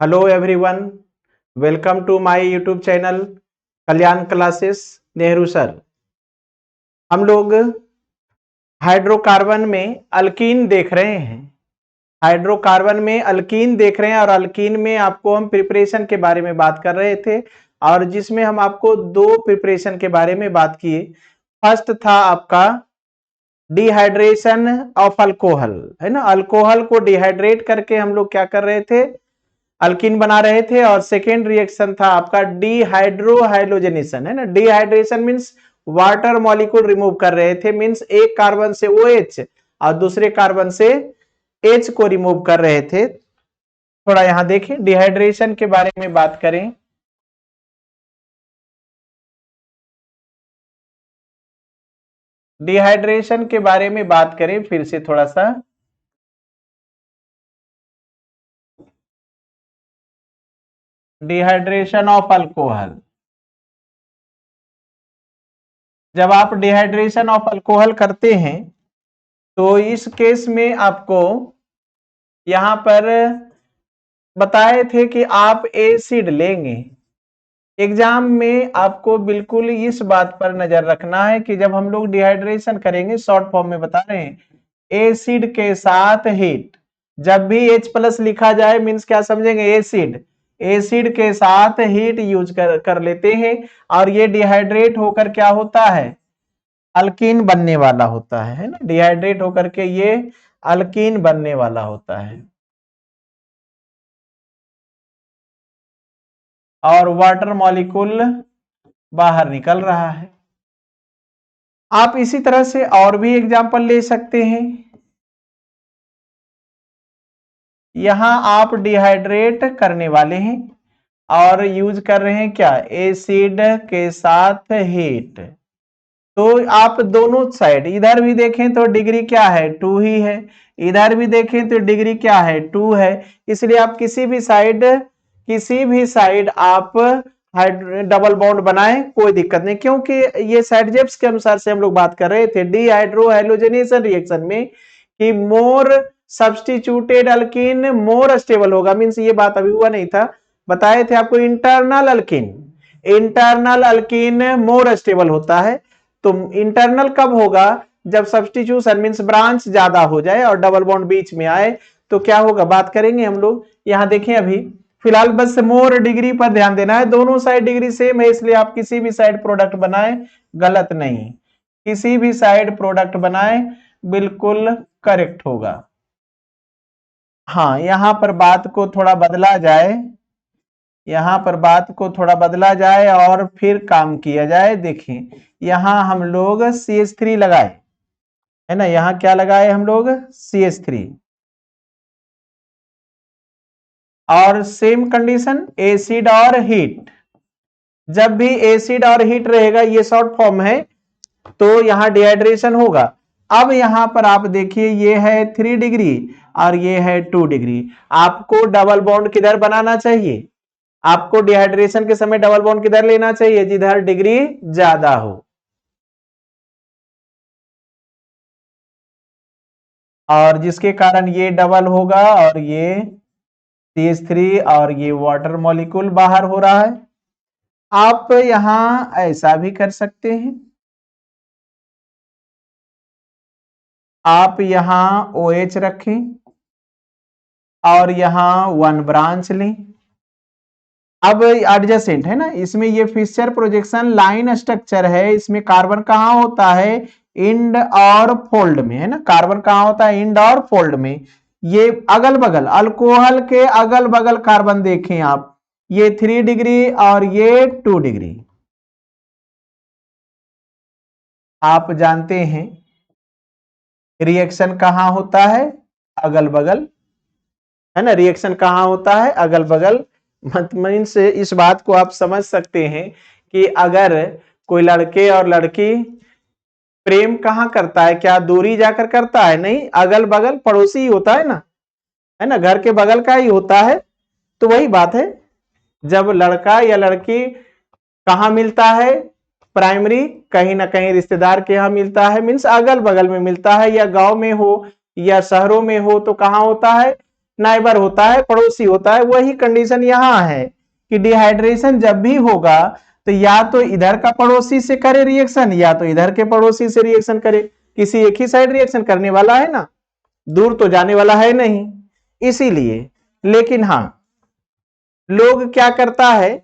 Hello everyone, welcome to my YouTube channel Kalyan classes Nehru sir. हम लोग hydrocarbon में alkyne देख रहे हैं। हाइड्रोकार्बन में अल्कीन देख रहे हैं और अल्कीन में आपको हम प्रिपरेशन के बारे में बात कर रहे थे और जिसमें हम आपको दो प्रिपरेशन के बारे में बात किए। फर्स्ट था आपका डिहाइड्रेशन ऑफ अल्कोहल, है ना। अल्कोहल को डिहाइड्रेट करके हम लोग क्या कर रहे थे, अल्कीन बना रहे थे। और सेकेंड रिएक्शन था आपका डिहाइड्रोहाइलोजेनेशन, है ना। Dehydration means water molecule remove कर रहे थे, मींस एक कार्बन से OH और दूसरे कार्बन से H को रिमूव कर रहे थे। थोड़ा यहां देखें, डिहाइड्रेशन के बारे में बात करें। डिहाइड्रेशन के बारे में बात करें फिर से थोड़ा सा। डिहाइड्रेशन ऑफ अल्कोहल, जब आप डिहाइड्रेशन ऑफ अल्कोहल करते हैं तो इस केस में आपको यहां पर बताए थे कि आप एसिड लेंगे। एग्जाम में आपको बिल्कुल इस बात पर नजर रखना है कि जब हम लोग डिहाइड्रेशन करेंगे, शॉर्ट फॉर्म में बता रहे हैं, एसिड के साथ हीट। जब भी H+ लिखा जाए मींस क्या समझेंगे, एसिड। एसिड के साथ हीट यूज कर लेते हैं और ये डिहाइड्रेट होकर क्या होता है, अल्कीन बनने वाला होता है ना। डिहाइड्रेट होकर के ये अल्कीन बनने वाला होता है और वाटर मॉलिक्यूल बाहर निकल रहा है। आप इसी तरह से और भी एग्जाम्पल ले सकते हैं। यहां आप डिहाइड्रेट करने वाले हैं और यूज कर रहे हैं क्या, एसिड के साथ हीट। तो आप दोनों साइड इधर भी देखें तो डिग्री क्या है, 2 ही है। इधर भी देखें तो डिग्री क्या है, 2 है। इसलिए आप किसी भी साइड आप डबल बॉन्ड बनाएं, कोई दिक्कत नहीं, क्योंकि ये साइडजेप्स के अनुसार से हम लोग बात कर रहे थे डिहाइड्रोहाइलोजेनेशन रिएक्शन में कि मोर सब्स्टिट्यूटेड अल्कीन मोर स्टेबल होगा। मींस ये बात अभी हुआ नहीं था, बताए थे आपको। इंटरनल अल्कीन मोर स्टेबल होता है। तो इंटरनल कब होगा, जब सब्स्टिट्यूशन मींस ब्रांच ज्यादा हो जाए और डबल बॉन्ड बीच में आए तो क्या होगा, बात करेंगे हम लोग। यहां देखें, अभी फिलहाल बस मोर डिग्री पर ध्यान देना है। दोनों साइड डिग्री सेम है, इसलिए आप किसी भी साइड प्रोडक्ट बनाए गलत नहीं, किसी भी साइड प्रोडक्ट बनाए बिल्कुल करेक्ट होगा। हाँ, यहां पर बात को थोड़ा बदला जाए, यहां पर बात को थोड़ा बदला जाए और फिर काम किया जाए। देखें, यहां हम लोग CH3 लगाए, है ना। यहां क्या लगाए हम लोग, CH3। और सेम कंडीशन एसिड और हीट। जब भी एसिड और हीट रहेगा, ये शॉर्ट फॉर्म है, तो यहां डिहाइड्रेशन होगा। अब यहां पर आप देखिए, ये है 3 डिग्री और ये है 2 डिग्री। आपको डबल बॉन्ड किधर बनाना चाहिए, आपको डिहाइड्रेशन के समय डबल बॉन्ड किधर लेना चाहिए, जिधर डिग्री ज्यादा हो। और जिसके कारण ये डबल होगा और ये CH3 और ये वाटर मॉलिक्यूल बाहर हो रहा है। आप यहां ऐसा भी कर सकते हैं, आप यहां OH रखें और यहां 1 ब्रांच लें। अब एडजेसेंट है ना, इसमें ये फिशर प्रोजेक्शन लाइन स्ट्रक्चर है। इसमें कार्बन कहां होता है, इंड और फोल्ड में, है ना। कार्बन कहां होता है, इंड और फोल्ड में। ये अगल बगल अल्कोहल के अगल बगल कार्बन देखें आप, ये 3 डिग्री और ये 2 डिग्री। आप जानते हैं रिएक्शन कहां होता है, अगल बगल, है ना। रिएक्शन कहां होता है, अगल बगल। मतलब से इस बात को आप समझ सकते हैं कि अगर कोई लड़के और लड़की प्रेम कहां करता है, क्या दूरी जाकर करता है, नहीं, अगल बगल पड़ोसी ही होता है ना, घर के बगल का ही होता है। तो वही बात है, जब लड़का या लड़की कहां मिलता है, प्राइमरी कहीं ना कहीं रिश्तेदार के यहां मिलता है, मीन्स अगल बगल में मिलता है, या गांव में हो या शहरों में हो तो कहां होता है, नाइबर होता है, पड़ोसी होता है। वही कंडीशन यहाँ है कि डिहाइड्रेशन जब भी होगा तो या तो इधर का पड़ोसी से करे रिएक्शन या तो इधर के पड़ोसी से रिएक्शन करे, किसी एक ही साइड रिएक्शन करने वाला है ना, दूर तो जाने वाला है नहीं, इसीलिए। लेकिन हाँ, लोग क्या करता है,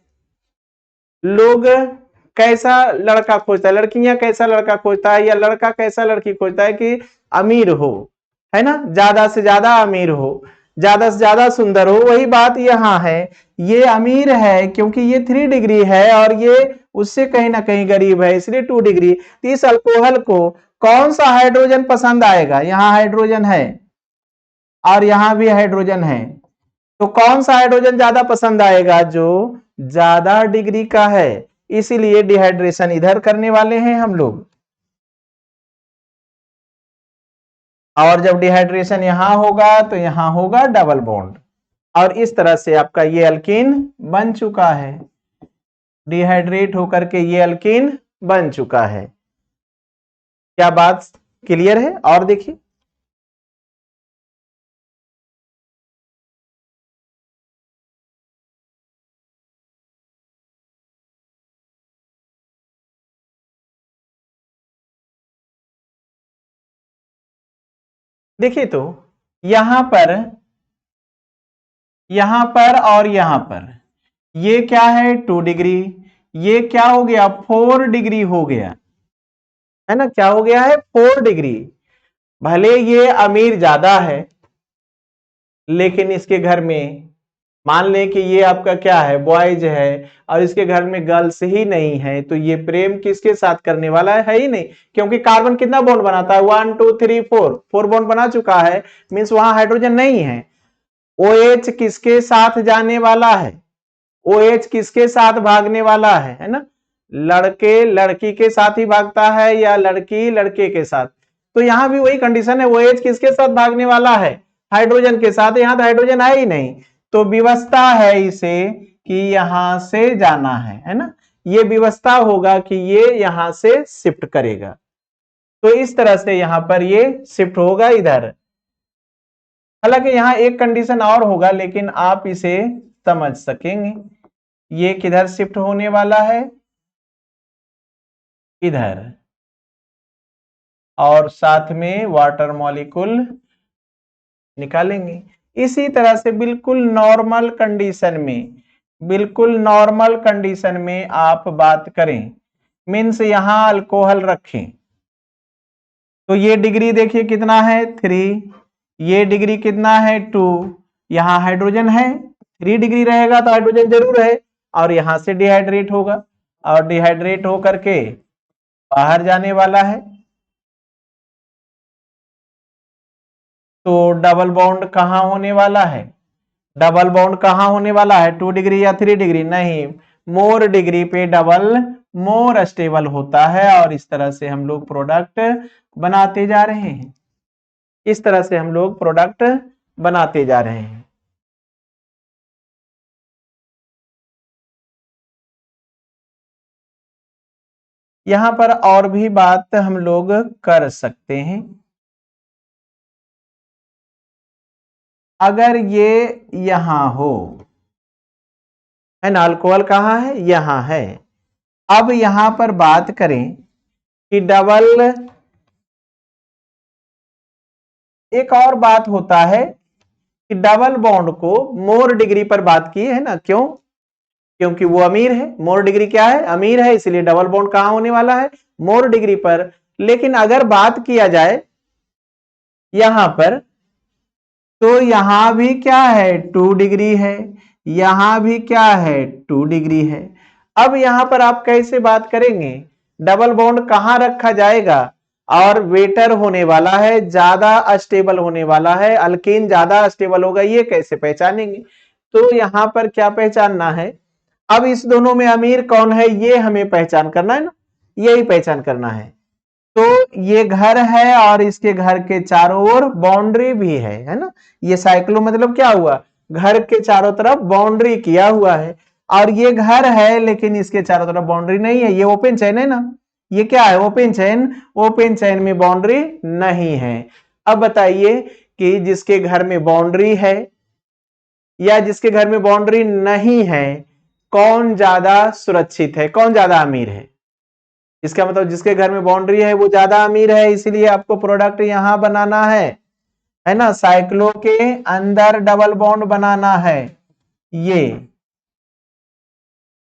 लोग कैसा लड़का खोजता है, लड़कियां कैसा लड़का खोजता है या लड़का कैसा लड़की खोजता है कि अमीर हो, है ना, ज्यादा से ज्यादा अमीर हो, ज्यादा से ज्यादा सुंदर हो। वही बात यहां है, ये अमीर है क्योंकि ये 3 डिग्री है और ये उससे कहीं ना कहीं गरीब है, इसलिए 2 डिग्री। तो इस अल्कोहल को कौन सा हाइड्रोजन पसंद आएगा, यहां हाइड्रोजन है और यहां भी हाइड्रोजन है, तो कौन सा हाइड्रोजन ज्यादा पसंद आएगा, जो ज्यादा डिग्री का है। इसीलिए डिहाइड्रेशन इधर करने वाले हैं हम लोग। और जब डिहाइड्रेशन यहां होगा तो यहां होगा डबल बॉन्ड, और इस तरह से आपका ये अल्कीन बन चुका है, डिहाइड्रेट होकर के ये अल्कीन बन चुका है। क्या बात क्लियर है? और देखिए, देखिए तो यहां पर और यहां पर ये क्या है 2 डिग्री, ये क्या हो गया 4 डिग्री हो गया, है ना, क्या हो गया है 4 डिग्री। भले ये अमीर ज्यादा है लेकिन इसके घर में मान लें कि ये आपका क्या है बॉयज है और इसके घर में गर्ल्स ही नहीं है, तो ये प्रेम किसके साथ करने वाला है ही नहीं, क्योंकि कार्बन कितना बॉन्ड बनाता है 1 2 3 4 बॉन्ड बना चुका है, मीन्स वहां हाइड्रोजन नहीं है। OH किसके साथ जाने वाला है, OH किसके साथ भागने वाला है ना, लड़के लड़की के साथ ही भागता है या लड़की लड़के के साथ। तो यहां भी वही कंडीशन है, OH किसके साथ भागने वाला है, हाइड्रोजन के साथ। यहां तो हाइड्रोजन है ही नहीं, तो व्यवस्था है इसे कि यहां से जाना है ना, ये व्यवस्था होगा कि ये यहां से शिफ्ट करेगा, तो इस तरह से यहां पर ये शिफ्ट होगा इधर। हालांकि यहां एक कंडीशन और होगा लेकिन आप इसे समझ सकेंगे, ये किधर शिफ्ट होने वाला है, इधर, और साथ में वाटर मॉलिक्यूल निकालेंगे। इसी तरह से बिल्कुल नॉर्मल कंडीशन में, बिल्कुल नॉर्मल कंडीशन में आप बात करें, मीन्स यहां अल्कोहल रखें, तो ये डिग्री देखिए कितना है 3, ये डिग्री कितना है 2, यहां हाइड्रोजन है 3 डिग्री रहेगा तो हाइड्रोजन जरूर है, और यहां से डिहाइड्रेट होगा और डिहाइड्रेट होकर के बाहर जाने वाला है। तो डबल बॉन्ड कहां होने वाला है, डबल बॉन्ड कहां होने वाला है 2 डिग्री या 3 डिग्री, नहीं, मोर डिग्री पे डबल मोर स्टेबल होता है, और इस तरह से हम लोग प्रोडक्ट बनाते जा रहे हैं, इस तरह से हम लोग प्रोडक्ट बनाते जा रहे हैं। यहां पर और भी बात हम लोग कर सकते हैं, अगर ये यहां हो, है ना, अल्कोहल कहां है, यहां है। अब यहां पर बात करें कि डबल, एक और बात होता है कि डबल बॉन्ड को मोर डिग्री पर बात की है ना, क्यों, क्योंकि वो अमीर है, मोर डिग्री क्या है, अमीर है, इसलिए डबल बॉन्ड कहां होने वाला है, मोर डिग्री पर। लेकिन अगर बात किया जाए यहां पर, तो यहां भी क्या है 2 डिग्री है, यहां भी क्या है 2 डिग्री है। अब यहां पर आप कैसे बात करेंगे, डबल बॉन्ड कहां रखा जाएगा, और वेटर होने वाला है, ज्यादा अस्टेबल होने वाला है, अल्कीन ज्यादा अस्टेबल होगा, ये कैसे पहचानेंगे। तो यहां पर क्या पहचानना है, अब इस दोनों में अमीर कौन है ये हमें पहचान करना है ना, यही पहचान करना है। तो ये घर है और इसके घर के चारों ओर बाउंड्री भी है ना, ये साइक्लो मतलब क्या हुआ, घर के चारों तरफ बाउंड्री किया हुआ है, और ये घर है लेकिन इसके चारों तरफ बाउंड्री नहीं है, ये ओपन चेन है ना, ये क्या है ओपन चेन, ओपन चेन में बाउंड्री नहीं है। अब बताइए कि जिसके घर में बाउंड्री है या जिसके घर में बाउंड्री नहीं है, कौन ज्यादा सुरक्षित है, कौन ज्यादा अमीर है? इसका मतलब जिसके घर में बाउंड्री है वो ज्यादा अमीर है, इसीलिए आपको प्रोडक्ट यहां बनाना है ना, साइक्लो के अंदर डबल बॉन्ड बनाना है। ये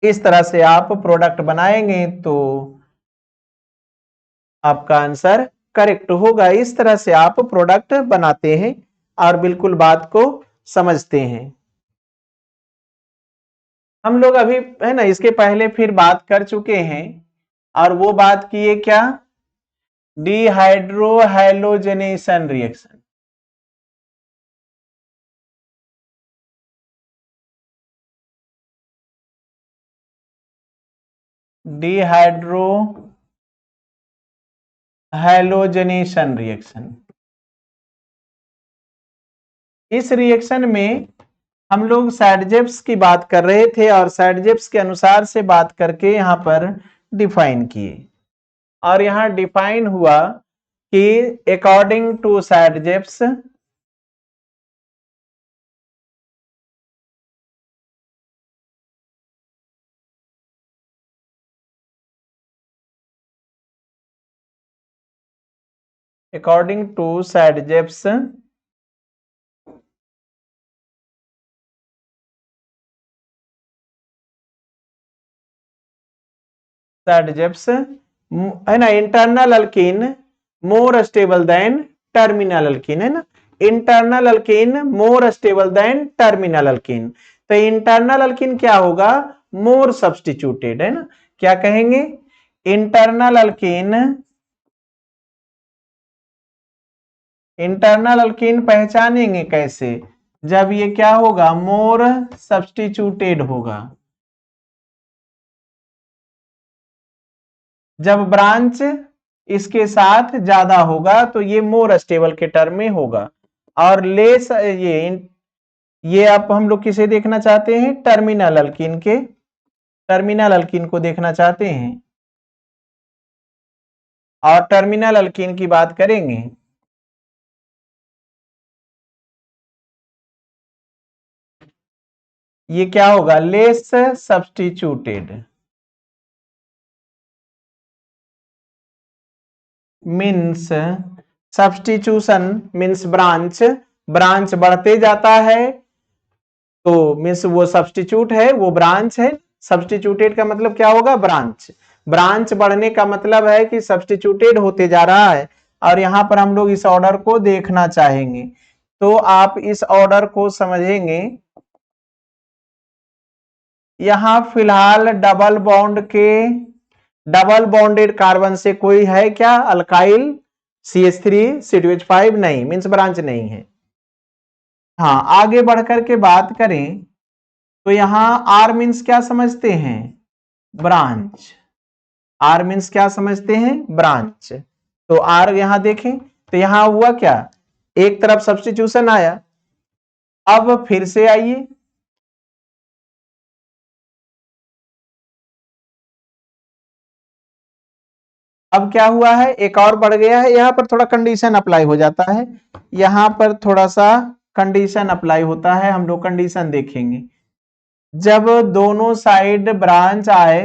इस तरह से आप प्रोडक्ट बनाएंगे तो आपका आंसर करेक्ट होगा। इस तरह से आप प्रोडक्ट बनाते हैं और बिल्कुल बात को समझते हैं। हम लोग अभी है ना इसके पहले फिर बात कर चुके हैं, और वो बात किए क्या? डिहाइड्रोहैलोजेनेशन रिएक्शन। डिहाइड्रोहैलोजेनेशन रिएक्शन, इस रिएक्शन में हम लोग सैडजेप्स की बात कर रहे थे और सैडजेप्स के अनुसार से बात करके यहां पर डिफाइन किए, और यहां डिफाइन हुआ कि according to Saytzeff's according to Sadjeps, है ना, internal alkene more stable than terminal alkene, है ना, internal alkene more stable than terminal alkene. तो इंटरनल अल्कीन क्या होगा? मोर सब्स्टिट्यूटेड, है ना। क्या कहेंगे? इंटरनल अल्कीन, इंटरनल अल्कीन पहचानेंगे कैसे? जब ये क्या होगा? मोर सब्स्टिट्यूटेड होगा। जब ब्रांच इसके साथ ज्यादा होगा तो ये मोर स्टेबल के टर्म में होगा, और लेस ये आप हम लोग किसे देखना चाहते हैं? टर्मिनल अल्कीन के, टर्मिनल अल्कीन को देखना चाहते हैं, और टर्मिनल अल्कीन की बात करेंगे। ये क्या होगा? Less substituted, means substitution means branch, branch बढ़ते जाता है तो मीन्स वो सब्स्टिट्यूट है, वो ब्रांच है। सब्स्टिट्यूटेड का मतलब क्या होगा? ब्रांच। ब्रांच बढ़ने का मतलब है कि सब्स्टिट्यूटेड होते जा रहा है, और यहां पर हम लोग इस ऑर्डर को देखना चाहेंगे। तो आप इस ऑर्डर को समझेंगे। यहां फिलहाल डबल बॉन्ड के, डबल बॉन्डेड कार्बन से कोई है क्या अल्काइल? CH3 C2H5 नहीं, मीन्स ब्रांच नहीं है। हाँ, आगे बढ़कर के बात करें तो यहां आर मीन्स क्या समझते हैं? ब्रांच। आर मीन्स क्या समझते हैं? ब्रांच। तो आर यहां देखें तो यहां हुआ क्या? एक तरफ सब्स्टिट्यूशन आया, अब फिर से आइए, अब क्या हुआ है? एक और बढ़ गया है। यहां पर थोड़ा कंडीशन अप्लाई हो जाता है, यहां पर थोड़ा सा कंडीशन अप्लाई होता है, हम लोग कंडीशन देखेंगे। जब दोनों साइड ब्रांच आए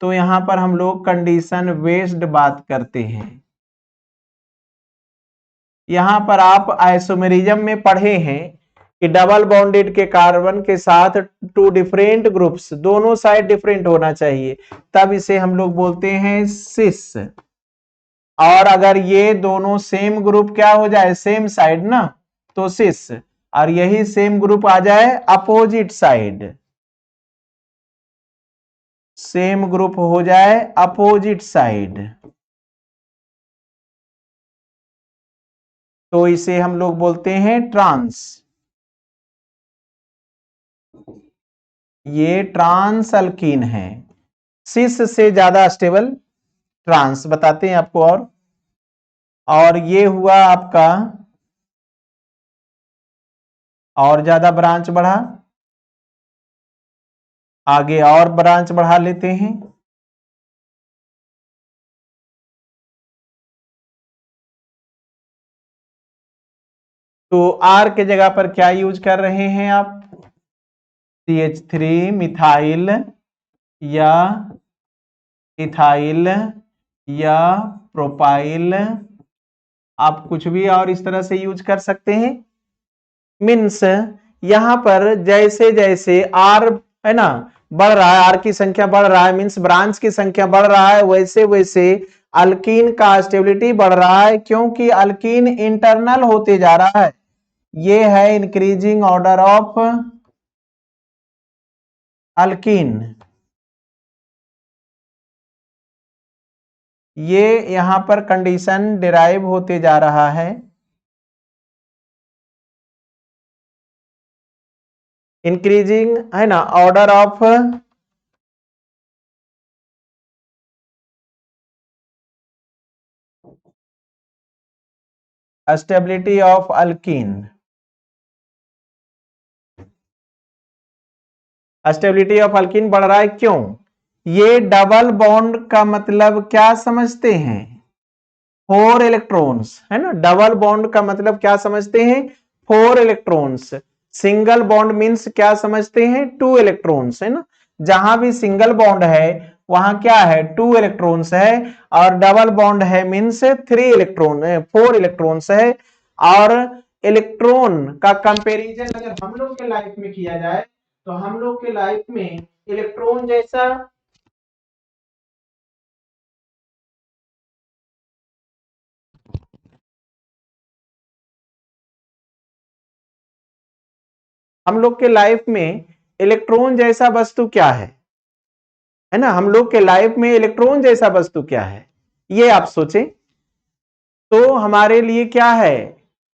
तो यहां पर हम लोग कंडीशन बेस्ड बात करते हैं। यहां पर आप आइसोमेरिज्म में पढ़े हैं कि डबल बॉन्डेड के कार्बन के साथ टू डिफरेंट ग्रुप्स, दोनों साइड डिफरेंट होना चाहिए, तब इसे हम लोग बोलते हैं सिस। और अगर ये दोनों सेम ग्रुप क्या हो जाए? सेम साइड ना, तो सिस, और यही सेम ग्रुप आ जाए अपोजिट साइड, सेम ग्रुप हो जाए अपोजिट साइड, तो इसे हम लोग बोलते हैं ट्रांस। ये ट्रांस अल्कीन है, सिस से ज्यादा स्टेबल ट्रांस बताते हैं आपको। और ये हुआ आपका, और ज्यादा ब्रांच बढ़ा, आगे और ब्रांच बढ़ा लेते हैं। तो आर के जगह पर क्या यूज कर रहे हैं आप? CH3 मिथाइल या इथाइल या प्रोपाइल, आप कुछ भी और इस तरह से यूज कर सकते हैं। मीन्स यहां पर जैसे जैसे आर है ना बढ़ रहा है, आर की संख्या बढ़ रहा है, मीन्स ब्रांच की संख्या बढ़ रहा है, वैसे वैसे अल्कीन का स्टेबिलिटी बढ़ रहा है, क्योंकि अल्कीन इंटरनल होते जा रहा है। ये है इंक्रीजिंग ऑर्डर ऑफ अल्कीन। ये यहां पर कंडीशन डिराइव होते जा रहा है। इंक्रीजिंग है ना order of stability of alkyne. Stability of alkyne बढ़ रहा है, क्यों? ये डबल बॉन्ड का मतलब क्या समझते हैं? 4 इलेक्ट्रॉन्स, है ना। डबल बॉन्ड का मतलब क्या समझते हैं? 4 इलेक्ट्रॉन्स। सिंगल बॉन्ड मीन्स क्या समझते हैं? 2 इलेक्ट्रॉन्स, है ना। जहां भी सिंगल बॉन्ड है वहां क्या है? 2 इलेक्ट्रॉन्स है, और डबल बॉन्ड है मीन्स 3 इलेक्ट्रॉन 4 इलेक्ट्रॉन्स है। और इलेक्ट्रॉन का कंपैरिजन अगर हम लोग के लाइफ में किया जाए तो हम लोग के लाइफ में इलेक्ट्रॉन जैसा हम लोग के लाइफ में इलेक्ट्रॉन जैसा वस्तु क्या है ना। हम लोग के लाइफ में इलेक्ट्रॉन जैसा वस्तु क्या है, ये आप सोचें। तो हमारे लिए क्या है?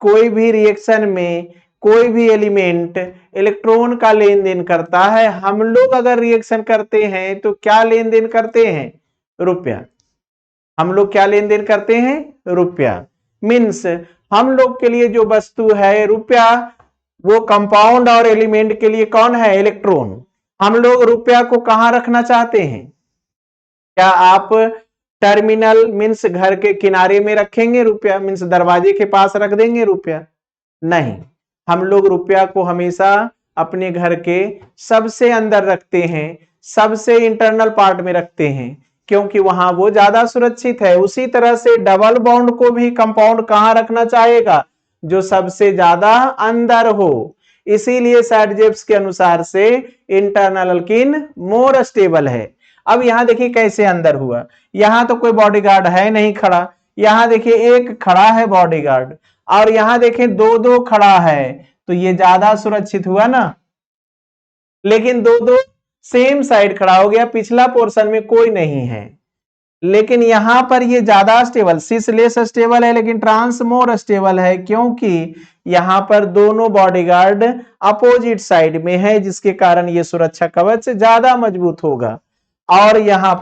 कोई भी रिएक्शन में कोई भी एलिमेंट इलेक्ट्रॉन का लेन देन करता है। हम लोग अगर रिएक्शन करते हैं तो क्या लेन देन करते हैं? रुपया। हम लोग क्या लेन देन करते हैं? रुपया। मीन्स हम लोग के लिए जो वस्तु है रुपया, वो कंपाउंड और एलिमेंट के लिए कौन है? इलेक्ट्रॉन। हम लोग रुपया को कहां रखना चाहते हैं? क्या आप टर्मिनल मीन्स घर के किनारे में रखेंगे रुपया, मीन्स दरवाजे के पास रख देंगे रुपया? नहीं, हम लोग रुपया को हमेशा अपने घर के सबसे अंदर रखते हैं, सबसे इंटरनल पार्ट में रखते हैं, क्योंकि वहां वो ज्यादा सुरक्षित है। उसी तरह से डबल बॉन्ड को भी कंपाउंड कहां रखना चाहेगा? जो सबसे ज्यादा अंदर हो। इसीलिए सैडजेव्स के अनुसार से इंटरनल अल्कीन मोर स्टेबल है। अब यहां देखिए कैसे अंदर हुआ। यहां तो कोई बॉडीगार्ड है नहीं खड़ा, यहां देखिए एक खड़ा है बॉडीगार्ड, और यहां देखें दो दो खड़ा है, तो ये ज्यादा सुरक्षित हुआ ना। लेकिन दो दो सेम साइड खड़ा हो गया, पिछला पोर्शन में कोई नहीं है। लेकिन यहां पर ये ज्यादा स्टेबल, सिस लेस स्टेबल है लेकिन ट्रांस मोर स्टेबल है, क्योंकि यहां पर दोनों बॉडीगार्ड अपोजिट साइड में है, जिसके कारण ये सुरक्षा कवच ज्यादा मजबूत होगा। और यहां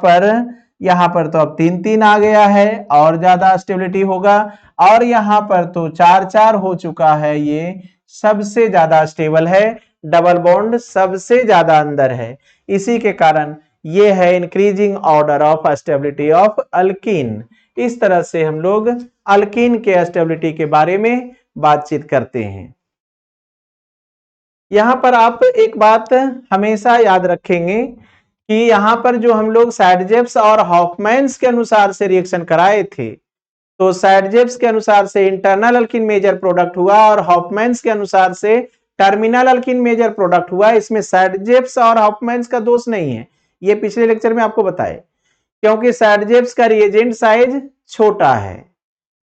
पर तो अब 3-3 आ गया है और ज्यादा स्टेबिलिटी होगा, और यहां पर तो 4-4 हो चुका है, ये सबसे ज्यादा स्टेबल है। डबल बॉन्ड सबसे ज्यादा अंदर है, इसी के कारण ये है increasing order of stability of alkyne. इस तरह से हम लोग अल्कीन के स्टेबिलिटी के बारे में बातचीत करते हैं। यहां पर आप एक बात हमेशा याद रखेंगे कि यहां पर जो हम लोग सैडजेव्स और हॉफमैन्स के अनुसार से रिएक्शन कराए थे, तो सैडजेव्स के अनुसार से इंटरनल अल्कीन मेजर प्रोडक्ट हुआ और हॉफमैन्स के अनुसार से टर्मिनल अल्कीन मेजर प्रोडक्ट हुआ। इसमें सैडजेव्स और हॉफमैन्स का दोष नहीं है, ये पिछले लेक्चर में आपको बताए, क्योंकि सैडजेव्स का रिएजेंट साइज छोटा है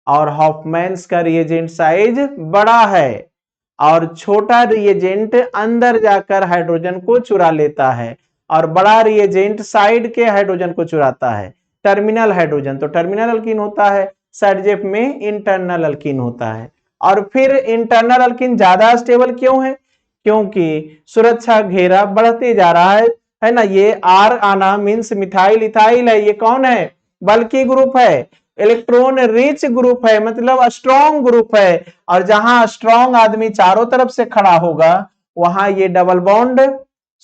और हॉफमैन्स का रिएजेंट साइज बड़ा है, और छोटा रिएजेंट अंदर जाकर हाइड्रोजन को चुरा लेता है और बड़ा रिएजेंट साइड के हाइड्रोजन को चुराता है। टर्मिनल हाइड्रोजन तो टर्मिनल अल्कीन होता है, सैडजेव में इंटरनल अल्कीन होता है। और फिर इंटरनल अल्कीन ज्यादा स्टेबल क्यों है? क्योंकि सुरक्षा घेरा बढ़ते जा रहा है ना। ये आर आना मीन्स मिथाइल इथाइल है, ये कौन है? बल्कि ग्रुप है, इलेक्ट्रॉन रिच ग्रुप है, मतलब स्ट्रॉन्ग ग्रुप है। और जहां स्ट्रॉन्ग आदमी चारों तरफ से खड़ा होगा वहां ये डबल बॉन्ड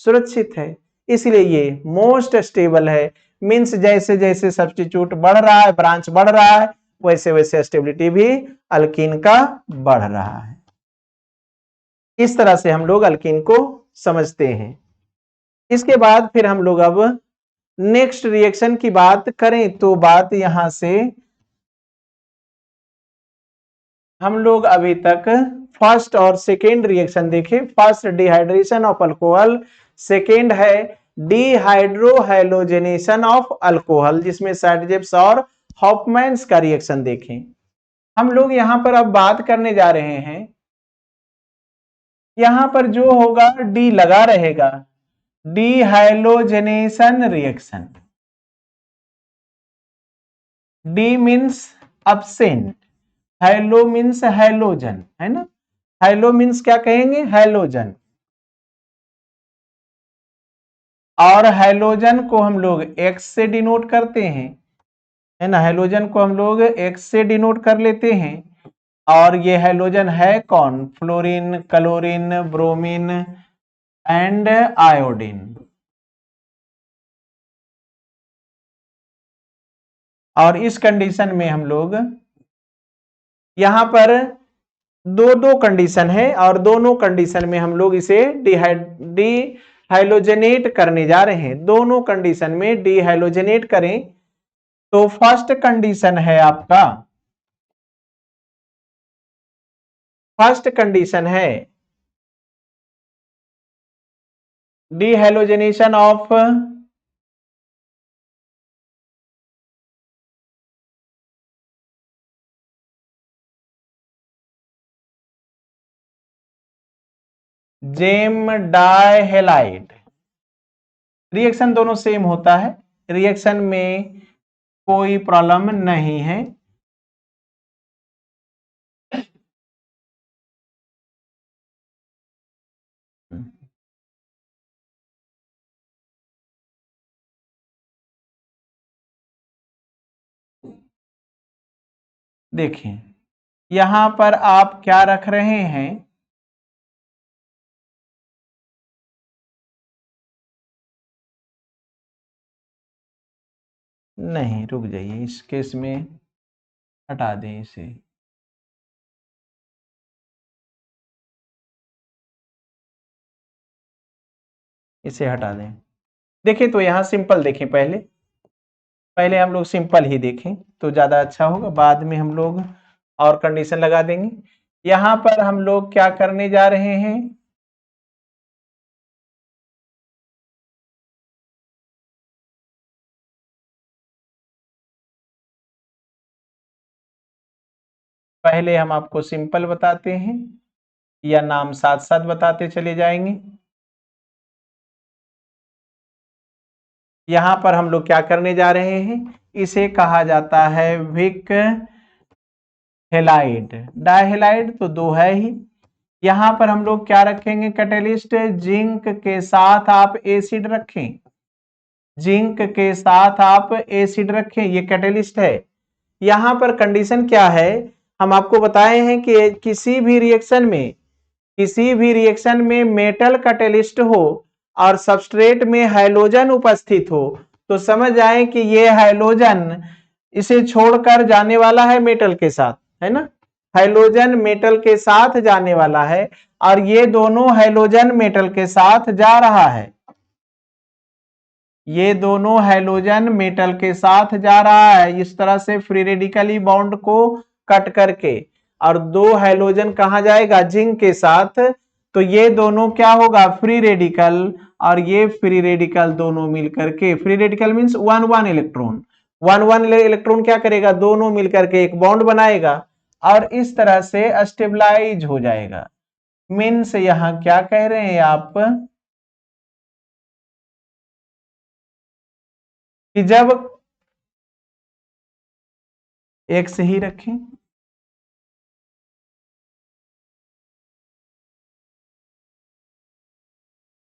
सुरक्षित है, इसलिए ये मोस्ट स्टेबल है। मीन्स जैसे जैसे सब्स्टिट्यूट बढ़ रहा है, ब्रांच बढ़ रहा है, वैसे वैसे स्टेबिलिटी भी अल्कीन का बढ़ रहा है। इस तरह से हम लोग अल्कीन को समझते हैं। इसके बाद फिर हम लोग अब नेक्स्ट रिएक्शन की बात करें तो बात यहां से हम लोग अभी तक फर्स्ट और सेकेंड रिएक्शन देखें। First dehydration of alcohol, second है डिहाइड्रोहैलोजेनेशन ऑफ अल्कोहल जिसमें सैडजेप्स और हॉफमैन्स का रिएक्शन देखें। हम लोग यहां पर अब बात करने जा रहे हैं, यहां पर जो होगा डी लगा रहेगा, dehalogenation reaction. De means absent, halo means halogen, है ना। हैलो मीन्स क्या कहेंगे, हैलोजन। और हैलोजन को हम लोग एक्स से डिनोट करते हैं, है ना। हैलोजन को हम लोग एक्स से डिनोट कर लेते हैं। और ये हैलोजन है कौन, fluorine, chlorine, bromine and iodine. और इस कंडीशन में हम लोग यहां पर दो कंडीशन है और दोनों कंडीशन में हम लोग इसे डिहाइलोजेनेट करने जा रहे हैं। दोनों कंडीशन में डिहाइलोजेनेट करें तो फर्स्ट कंडीशन है आपका, फर्स्ट कंडीशन है डिहाइलोजेनेशन ऑफ जेम डाइहेलाइड। रिएक्शन दोनों सेम होता है, रिएक्शन में कोई प्रॉब्लम नहीं है। देखिए यहां पर आप क्या रख रहे हैं, नहीं रुक जाइए, इस केस में हटा दें इसे। इसे हटा दें। देखिए तो यहां सिंपल देखें, पहले पहले हम लोग सिंपल ही देखें तो ज्यादा अच्छा होगा, बाद में हम लोग और कंडीशन लगा देंगे। यहां पर हम लोग क्या करने जा रहे हैं, पहले हम आपको सिंपल बताते हैं या नाम साथ साथ बताते चले जाएंगे। यहां पर हम लोग क्या करने जा रहे हैं, इसे कहा जाता है विक हेलाइड। डाइहेलाइड तो दो है ही। यहां पर हम लोग क्या रखेंगे, कैटेलिस्ट, जिंक के साथ आप एसिड रखें, जिंक के साथ आप एसिड रखें, ये कैटेलिस्ट है। यहां पर कंडीशन क्या है, हम आपको बताए हैं कि किसी भी रिएक्शन में, किसी भी रिएक्शन में मेटल कैटेलिस्ट हो और सबस्ट्रेट में हाइड्रोजन उपस्थित हो तो समझ जाए कि ये हाइड्रोजन इसे छोड़कर जाने वाला है मेटल के साथ, है ना। हाइड्रोजन मेटल के साथ जाने वाला है और ये दोनों हाइड्रोजन मेटल के साथ जा रहा है, ये दोनों हाइड्रोजन मेटल के साथ जा रहा है इस तरह से फ्री रेडिकली बॉन्ड को कट करके। और दो हाइड्रोजन कहां जाएगा, जिंक के साथ, तो ये दोनों क्या होगा, फ्री रेडिकल, और ये फ्री रेडिकल दोनों मिलकर के, free radical means one one electron, one one electron क्या करेगा, दोनों मिलकर के एक बॉन्ड बनाएगा और इस तरह से स्टेबलाइज हो जाएगा। मीन्स यहां क्या कह रहे हैं आप कि जब एक से ही रखें,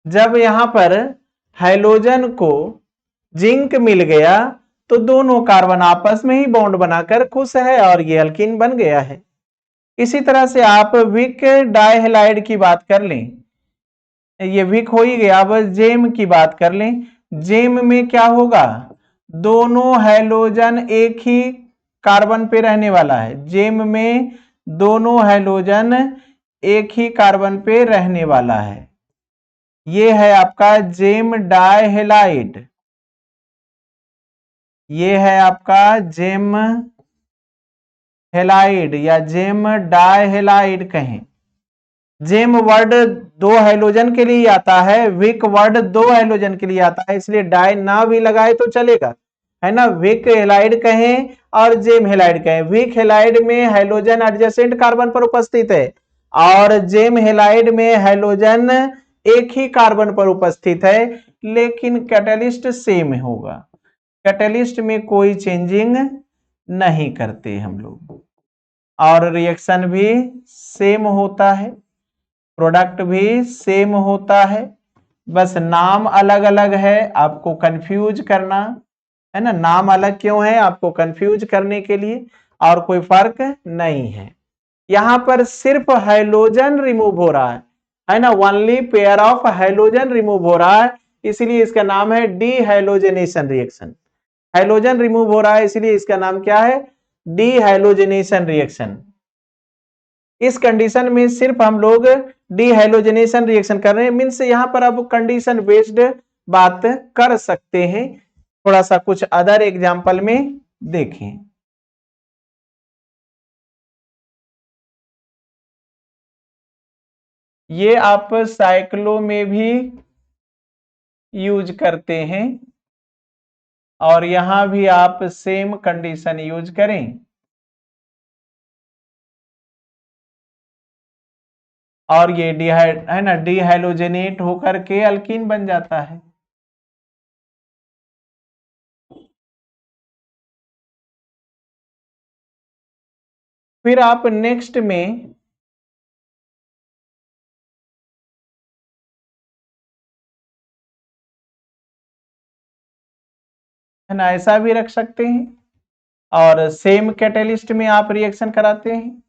जब यहां पर हाइड्रोजन को जिंक मिल गया तो दोनों कार्बन आपस में ही बॉन्ड बनाकर खुश है और ये अल्कीन बन गया है। इसी तरह से आप विक डाइहेलाइड की बात कर लें, ये विक हो ही गया। अब जेम की बात कर लें, जेम में क्या होगा, दोनों हाइड्रोजन एक ही कार्बन पे रहने वाला है, जेम में दोनों हाइड्रोजन एक ही कार्बन पे रहने वाला है। ये है आपका जेम डायहेलाइड, ये है आपका जेम हेलाइड या जेम डायहेलाइड कहें। जेम वर्ड 2 हाइड्रोजन के लिए आता है, विक वर्ड 2 हाइड्रोजन के लिए आता है, इसलिए डाई ना भी लगाए तो चलेगा, है ना। विक हेलाइड कहें और जेम हेलाइड कहें। विक हेलाइड में हाइड्रोजन एडजेसेंट कार्बन पर उपस्थित है और जेम हेलाइड में हाइड्रोजन एक ही कार्बन पर उपस्थित है, लेकिन कैटलिस्ट सेम होगा। कैटलिस्ट में कोई चेंजिंग नहीं करते हम लोग, और रिएक्शन भी सेम होता है, प्रोडक्ट भी सेम होता है, बस नाम अलग अलग है, आपको कंफ्यूज करना है ना। नाम अलग क्यों है? आपको कंफ्यूज करने के लिए, और कोई फर्क नहीं है। यहां पर सिर्फ हाइड्रोजन रिमूव हो रहा है ना, only pair of hydrogen remove हो रहा है, इसलिए इसका नाम है डीहाइड्रोजनेशन रिएक्शन। हाइड्रोजन रिमूव हो रहा है, इसलिए इसका नाम क्या है? Dehydrogenation reaction. इस कंडीशन में सिर्फ हम लोग डीहाइड्रोजनेशन रिएक्शन कर रहे हैं, मीन्स यहां पर अब कंडीशन बेस्ड बात कर सकते हैं। थोड़ा सा कुछ अदर एग्जांपल में देखें। ये आप साइक्लो में भी यूज करते हैं, और यहां भी आप सेम कंडीशन यूज करें, और ये है ना, डीहाइड्रोजनेट होकर के अल्कीन बन जाता है। फिर आप नेक्स्ट में है ना, ऐसा भी रख सकते हैं, और सेम कैटेलिस्ट में आप रिएक्शन कराते हैं,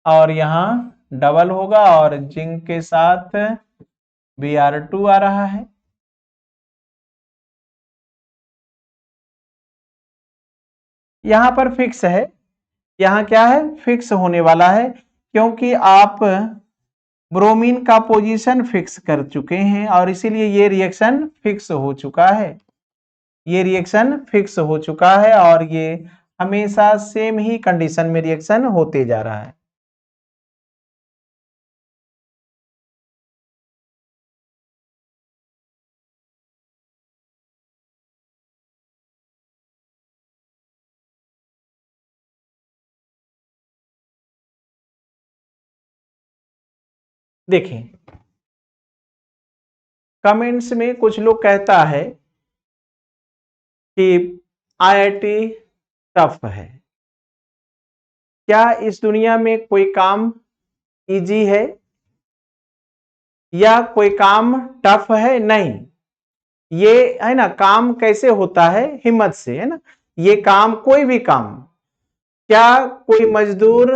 और यहां डबल होगा और जिंक के साथ Br2 आ रहा है। यहां पर फिक्स है, यहां क्या है? फिक्स होने वाला है, क्योंकि आप ब्रोमीन का पोजीशन फिक्स कर चुके हैं, और इसीलिए ये रिएक्शन फिक्स हो चुका है, ये रिएक्शन फिक्स हो चुका है, और ये हमेशा सेम ही कंडीशन में रिएक्शन होते जा रहा है। देखें, कमेंट्स में कुछ लोग कहता है कि IIT टफ है। क्या इस दुनिया में कोई काम इजी है या कोई काम टफ है? नहीं, ये है ना, काम कैसे होता है? हिम्मत से, है ना। ये काम, कोई भी काम, क्या कोई मजदूर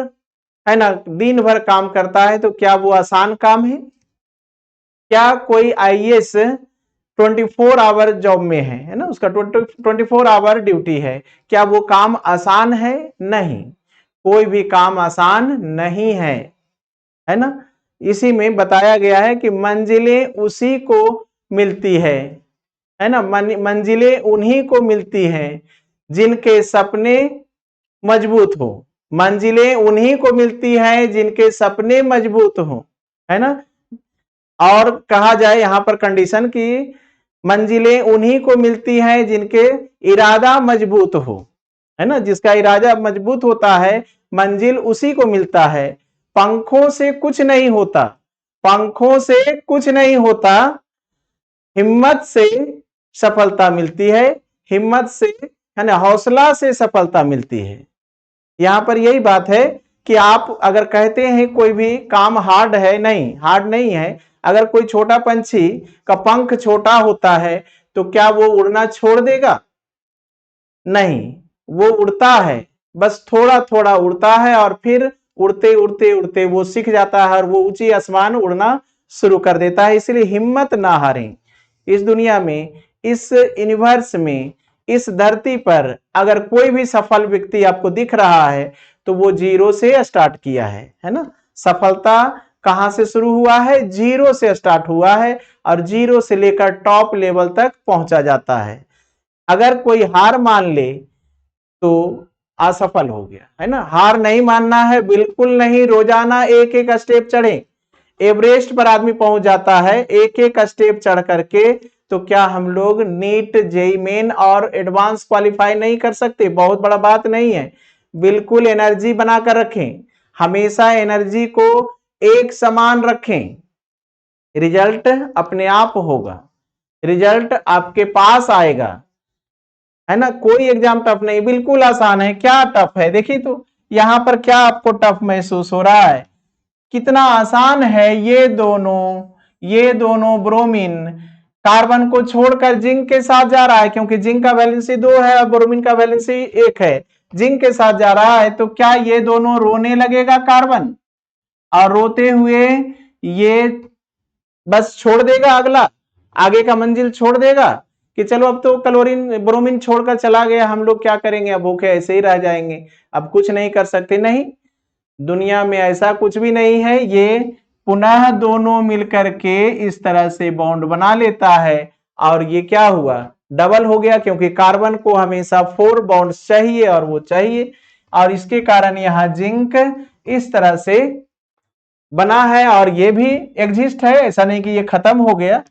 है ना दिन भर काम करता है तो क्या वो आसान काम है? क्या कोई IAS 24 आवर जॉब में है ना, उसका 24 आवर ड्यूटी है, क्या वो काम आसान है? नहीं, कोई भी काम आसान नहीं है ना। इसी में बताया गया है कि मंजिलें उसी को मिलती है ना, मंजिलें उन्हीं को मिलती हैं जिनके सपने मजबूत हो। मंजिलें उन्हीं को मिलती हैं जिनके सपने मजबूत हो, है ना। और कहा जाए यहां पर कंडीशन की, मंजिलें उन्हीं को मिलती हैं जिनके इरादा मजबूत हो, है ना। जिसका इरादा मजबूत होता है, मंजिल उसी को मिलता है। पंखों से कुछ नहीं होता, पंखों से कुछ नहीं होता, हिम्मत से सफलता मिलती है, हिम्मत से, है ना, हौसला से सफलता मिलती है। यहां पर यही बात है कि आप अगर कहते हैं कोई भी काम हार्ड है, नहीं, हार्ड नहीं है। अगर कोई छोटा पंछी का पंख छोटा होता है तो क्या वो उड़ना छोड़ देगा? नहीं, वो उड़ता है, बस थोड़ा थोड़ा उड़ता है, और फिर उड़ते उड़ते उड़ते वो सीख जाता है और वो ऊंची आसमान उड़ना शुरू कर देता है। इसलिए हिम्मत ना हारें। इस दुनिया में, इस यूनिवर्स में, इस धरती पर अगर कोई भी सफल व्यक्ति आपको दिख रहा है तो वो जीरो से स्टार्ट किया है ना। सफलता कहां से शुरू हुआ है, 0 से स्टार्ट हुआ है और 0 से लेकर टॉप लेवल तक पहुंचा जाता है। अगर कोई हार मान ले तो असफल हो गया, है ना। हार नहीं मानना है, बिल्कुल नहीं। रोजाना एक एक स्टेप चढ़े। एवरेस्ट पर आदमी पहुंच जाता है एक एक स्टेप चढ़ करके। तो क्या हम लोग नीट, जेईई मेन और एडवांस क्वालिफाई नहीं कर सकते? बहुत बड़ा बात नहीं है। बिल्कुल एनर्जी बनाकर रखें, हमेशा एनर्जी को एक समान रखें। रिजल्ट अपने आप होगा, रिजल्ट आपके पास आएगा, है ना। कोई एग्जाम टफ नहीं, बिल्कुल आसान है। क्या टफ है देखिए तो, यहां पर क्या आपको टफ महसूस हो रहा है? कितना आसान है। ये दोनों ब्रोमीन कार्बन को छोड़कर जिंक के साथ जा रहा है, क्योंकि जिंक का वैलेंसी 2 है और ब्रोमीन का वैलेंसी 1 है। जिंक के साथ जा रहा है तो क्या ये दोनों रोने लगेगा कार्बन? और रोते हुए ये बस छोड़ देगा, अगला आगे का मंजिल छोड़ देगा कि चलो अब तो क्लोरीन ब्रोमीन छोड़कर चला गया, हम लोग क्या करेंगे, अब भूखे ऐसे ही रह जाएंगे, अब कुछ नहीं कर सकते? नहीं, दुनिया में ऐसा कुछ भी नहीं है। ये पुनः दोनों मिलकर के इस तरह से बॉन्ड बना लेता है और ये क्या हुआ, डबल हो गया, क्योंकि कार्बन को हमेशा 4 बॉन्ड्स चाहिए और वो चाहिए, और इसके कारण यहां जिंक इस तरह से बना है और ये भी एग्जिस्ट है, ऐसा नहीं कि ये खत्म हो गया।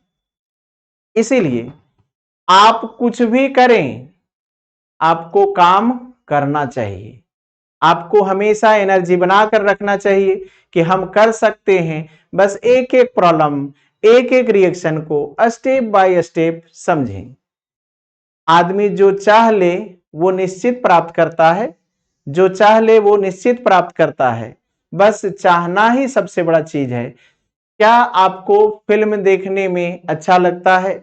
इसीलिए आप कुछ भी करें, आपको काम करना चाहिए, आपको हमेशा एनर्जी बनाकर रखना चाहिए कि हम कर सकते हैं। बस एक एक प्रॉब्लम, एक एक रिएक्शन को स्टेप बाय स्टेप समझें। आदमी जो चाह ले वो निश्चित प्राप्त करता है, जो चाह ले वो निश्चित प्राप्त करता है। बस चाहना ही सबसे बड़ा चीज है। क्या आपको फिल्म देखने में अच्छा लगता है?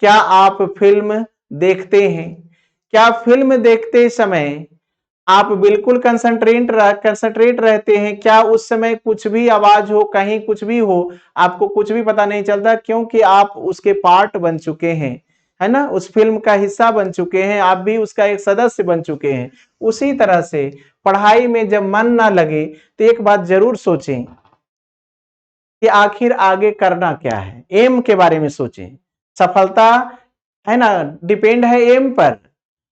क्या आप फिल्म देखते हैं? क्या फिल्म देखते समय आप बिल्कुल कंसंट्रेट रहते हैं? क्या उस समय कुछ भी आवाज हो, कहीं कुछ भी हो, आपको कुछ भी पता नहीं चलता? क्योंकि आप उसके पार्ट बन चुके हैं, है ना, उस फिल्म का हिस्सा बन चुके हैं, आप भी उसका एक सदस्य बन चुके हैं। उसी तरह से पढ़ाई में जब मन ना लगे तो एक बात जरूर सोचें कि आखिर आगे करना क्या है, एम के बारे में सोचें। सफलता, है ना, डिपेंड है एम पर।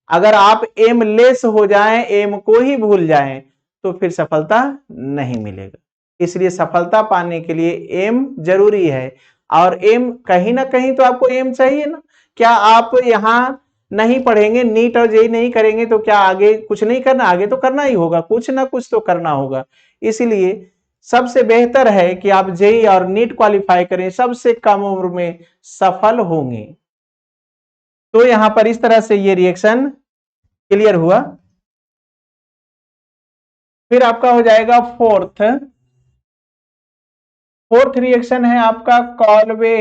अगर आप एम लेस हो जाएं, एम को ही भूल जाएं, तो फिर सफलता नहीं मिलेगा। इसलिए सफलता पाने के लिए एम जरूरी है, और एम कहीं ना कहीं तो आपको एम चाहिए ना। क्या आप यहां नहीं पढ़ेंगे, नीट और जेईई नहीं करेंगे तो क्या आगे कुछ नहीं करना? आगे तो करना ही होगा, कुछ ना कुछ तो करना होगा। इसीलिए सबसे बेहतर है कि आप जेईई और नीट क्वालिफाई करें, सबसे कम उम्र में सफल होंगे। तो यहां पर इस तरह से ये रिएक्शन क्लियर हुआ। फिर आपका हो जाएगा फोर्थ रिएक्शन है आपका Kolbe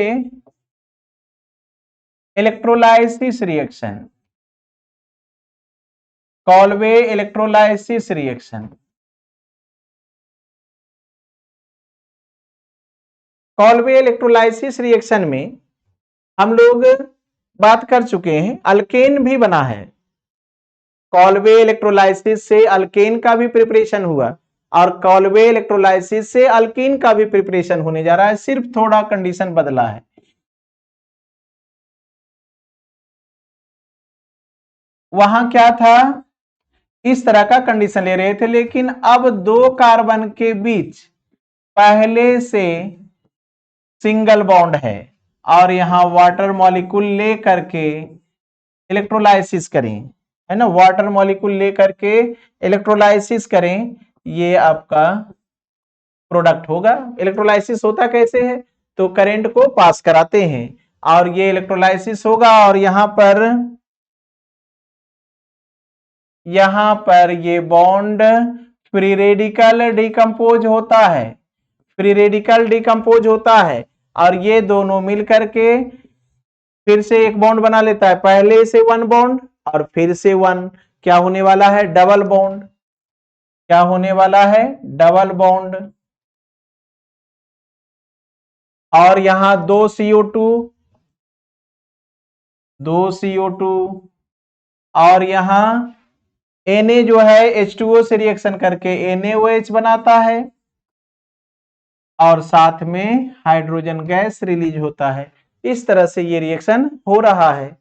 electrolysis reaction. Kolbe electrolysis reaction, Kolbe electrolysis reaction में हम लोग बात कर चुके हैं, अल्केन भी बना है। कॉलवे इलेक्ट्रोलाइसिस से अल्केन का भी प्रिपरेशन हुआ और कॉलवे इलेक्ट्रोलाइसिस से अल्कीन का भी प्रिपरेशन होने जा रहा है, सिर्फ थोड़ा कंडीशन बदला है। वहां क्या था, इस तरह का कंडीशन ले रहे थे, लेकिन अब 2 कार्बन के बीच पहले से सिंगल बॉन्ड है और यहां वाटर मॉलिक्यूल ले करके इलेक्ट्रोलाइसिस करें, है ना, वाटर मॉलिक्यूल ले करके इलेक्ट्रोलाइसिस करें, ये आपका प्रोडक्ट होगा। इलेक्ट्रोलाइसिस होता कैसे है, तो करंट को पास कराते हैं और ये इलेक्ट्रोलाइसिस होगा, और यहां पर ये बॉन्ड फ्री रेडिकल डिकम्पोज होता है, फ्री रेडिकल डिकम्पोज होता है, और ये दोनों मिलकर के फिर से एक बॉन्ड बना लेता है, पहले से 1 बॉन्ड और फिर से 1। क्या होने वाला है, डबल बॉन्ड। क्या होने वाला है, डबल बॉन्ड। और यहां 2 CO2, 2 CO2, और यहां Na जो है H2O से रिएक्शन करके NaOH बनाता है, और साथ में हाइड्रोजन गैस रिलीज होता है। इस तरह से ये रिएक्शन हो रहा है।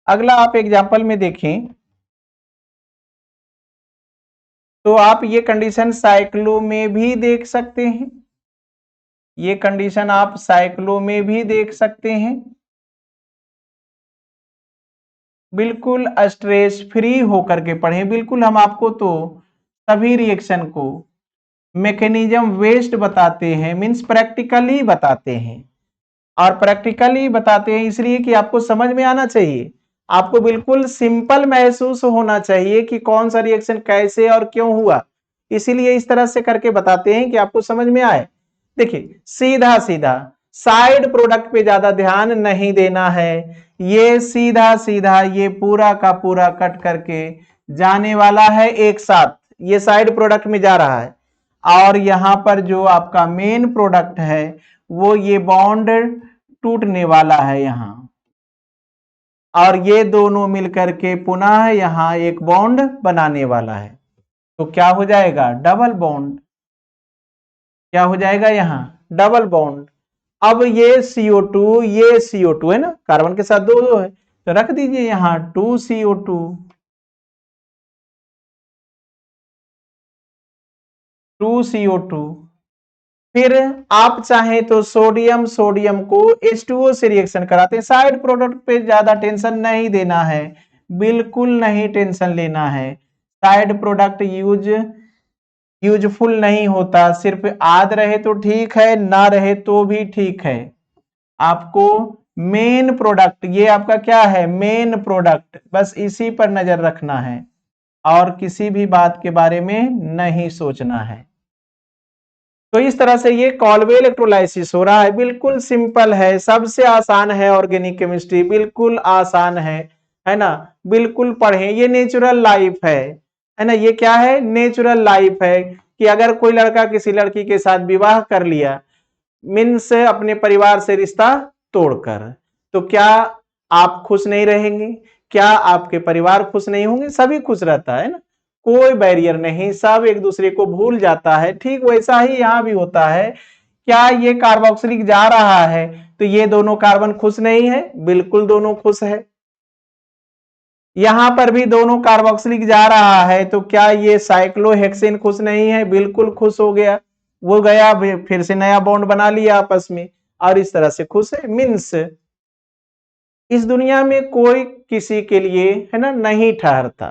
अगला आप एग्जाम्पल में देखें तो आप ये कंडीशन साइक्लो में भी देख सकते हैं, ये कंडीशन आप साइक्लो में भी देख सकते हैं। बिल्कुल स्ट्रेस फ्री होकर के पढ़ें। बिल्कुल हम आपको तो सभी रिएक्शन को मैकेनिज्म वेस्ट बताते हैं, मीन्स प्रैक्टिकली बताते हैं। और प्रैक्टिकली बताते हैं इसलिए कि आपको समझ में आना चाहिए, आपको बिल्कुल सिंपल महसूस होना चाहिए कि कौन सा रिएक्शन कैसे और क्यों हुआ। इसीलिए इस तरह से करके बताते हैं कि आपको समझ में आए। देखिए सीधा सीधा साइड प्रोडक्ट पे ज्यादा ध्यान नहीं देना है, ये सीधा सीधा ये पूरा का पूरा कट करके जाने वाला है एक साथ, ये साइड प्रोडक्ट में जा रहा है। और यहां पर जो आपका मेन प्रोडक्ट है वो ये बॉन्ड टूटने वाला है यहां, और ये दोनों मिलकर के पुनः यहां एक बॉन्ड बनाने वाला है। तो क्या हो जाएगा, डबल बॉन्ड। क्या हो जाएगा यहां, डबल बॉन्ड। अब ये CO2 ये CO2 है ना, कार्बन के साथ दो दो है, तो रख दीजिए यहां 2CO2, 2CO2। फिर आप चाहें तो सोडियम सोडियम को H2O से रिएक्शन कराते हैं। साइड प्रोडक्ट पे ज्यादा टेंशन नहीं देना है, बिल्कुल नहीं टेंशन लेना है। साइड प्रोडक्ट यूजफुल नहीं होता, सिर्फ आध रहे तो ठीक है, ना रहे तो भी ठीक है। आपको मेन प्रोडक्ट, ये आपका क्या है, मेन प्रोडक्ट, बस इसी पर नजर रखना है और किसी भी बात के बारे में नहीं सोचना है। तो इस तरह से ये कॉल्वे इलेक्ट्रोलाइसिस हो रहा है। बिल्कुल सिंपल है, सबसे आसान है ऑर्गेनिक केमिस्ट्री, बिल्कुल आसान है ना। बिल्कुल पढ़ें, ये नेचुरल लाइफ है ना। ये क्या है, नेचुरल लाइफ है कि अगर कोई लड़का किसी लड़की के साथ विवाह कर लिया, मीन्स अपने परिवार से रिश्ता तोड़कर, तो क्या आप खुश नहीं रहेंगे, क्या आपके परिवार खुश नहीं होंगे, सभी खुश रहता है ना, कोई बैरियर नहीं, सब एक दूसरे को भूल जाता है। ठीक वैसा ही यहां भी होता है। क्या ये कार्बोक्सिलिक जा रहा है तो ये दोनों कार्बन खुश नहीं है, बिल्कुल दोनों खुश है। यहां पर भी दोनों कार्बोक्सिलिक जा रहा है तो क्या ये साइक्लोहेक्सेन खुश नहीं है, बिल्कुल खुश हो गया, वो गया फिर से नया बॉन्ड बना लिया आपस में और इस तरह से खुश है। मीन्स इस दुनिया में कोई किसी के लिए है ना नहीं ठहरता।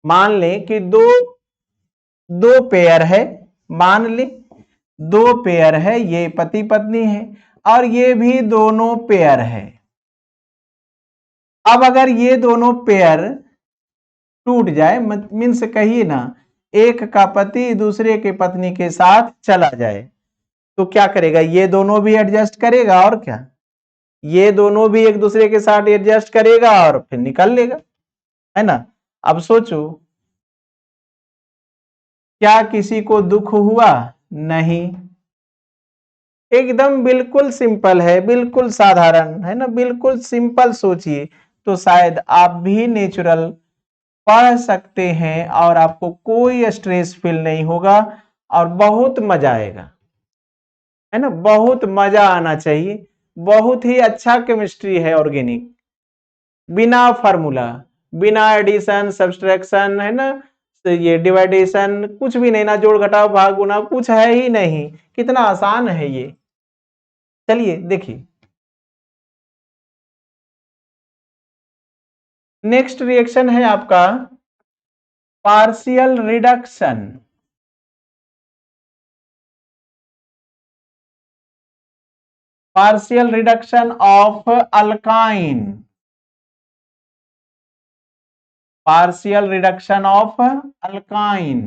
मान लें कि दो दो पेयर है, मान ले दो पेयर है, ये पति पत्नी है और ये भी दोनों पेयर है। अब अगर ये दोनों पेयर टूट जाए, मीन्स कहिए ना एक का पति दूसरे के पत्नी के साथ चला जाए, तो क्या करेगा, ये दोनों भी एडजस्ट करेगा और क्या, ये दोनों भी एक दूसरे के साथ एडजस्ट करेगा और फिर निकल लेगा, है ना। अब सोचो क्या किसी को दुख हुआ, नहीं, एकदम बिल्कुल सिंपल है, बिल्कुल साधारण है ना, बिल्कुल सिंपल सोचिए तो शायद आप भी नेचुरल पढ़ सकते हैं और आपको कोई स्ट्रेस फील नहीं होगा और बहुत मजा आएगा, है ना, बहुत मजा आना चाहिए। बहुत ही अच्छा केमिस्ट्री है ऑर्गेनिक, बिना फार्मूला, बिना एडिशन सब्सट्रैक्शन, है ना, तो ये डिवाइडेशन कुछ भी नहीं, ना जोड़ घटाव भाग गुना, कुछ है ही नहीं। कितना आसान है ये। चलिए देखिए नेक्स्ट रिएक्शन है आपका partial reduction. Partial reduction of alkyne, partial reduction of alkyne.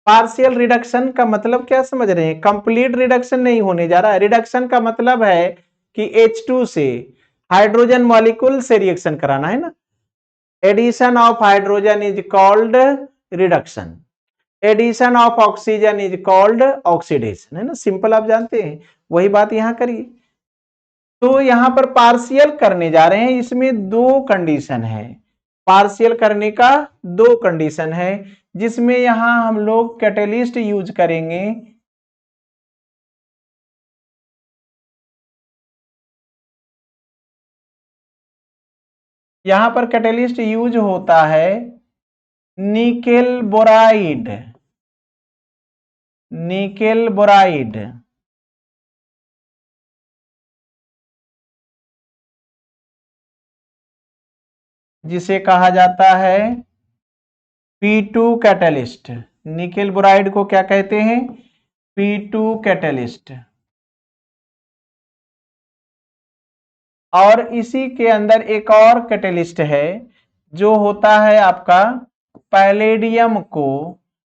Partial reduction का मतलब क्या समझ रहे हैं, कंप्लीट रिडक्शन नहीं होने जा रहा है। रिडक्शन का मतलब है कि H2 से हाइड्रोजन मॉलिक्यूल से रिएक्शन कराना, है ना। Addition of hydrogen is called reduction. Addition of oxygen is called oxidation, है ना, सिंपल आप जानते हैं, वही बात यहां करिए। तो यहां पर पार्शियल करने जा रहे हैं, इसमें दो कंडीशन है, पार्शियल करने का दो कंडीशन है, जिसमें यहां हम लोग कैटेलिस्ट यूज करेंगे। यहां पर कैटेलिस्ट यूज होता है निकेल बोराइड, निकेल बोराइड, जिसे कहा जाता है P2 कैटेलिस्ट। निकेल बोराइड को क्या कहते हैं? P2 catalyst. और इसी के अंदर एक और कैटेलिस्ट है जो होता है आपका पैलेडियम को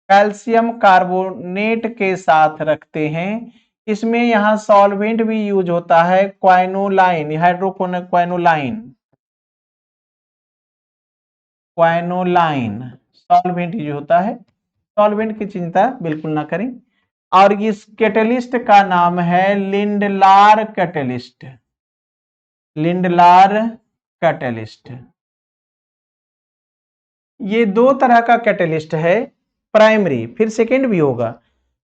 कैल्शियम कार्बोनेट के साथ रखते हैं, इसमें यहां सॉल्वेंट भी यूज होता है, क्वाइनोलाइन, हाइड्रोक्वाइनोलाइन, क्वाइनोलाइन सॉल्वेंट यूज होता है, सॉल्वेंट की चिंता बिल्कुल ना करें। और इस कैटेलिस्ट का नाम है लिंडलार कैटेलिस्ट, लिंडलार कैटेलिस्ट। ये दो तरह का कैटेलिस्ट है, प्राइमरी, फिर सेकेंड भी होगा,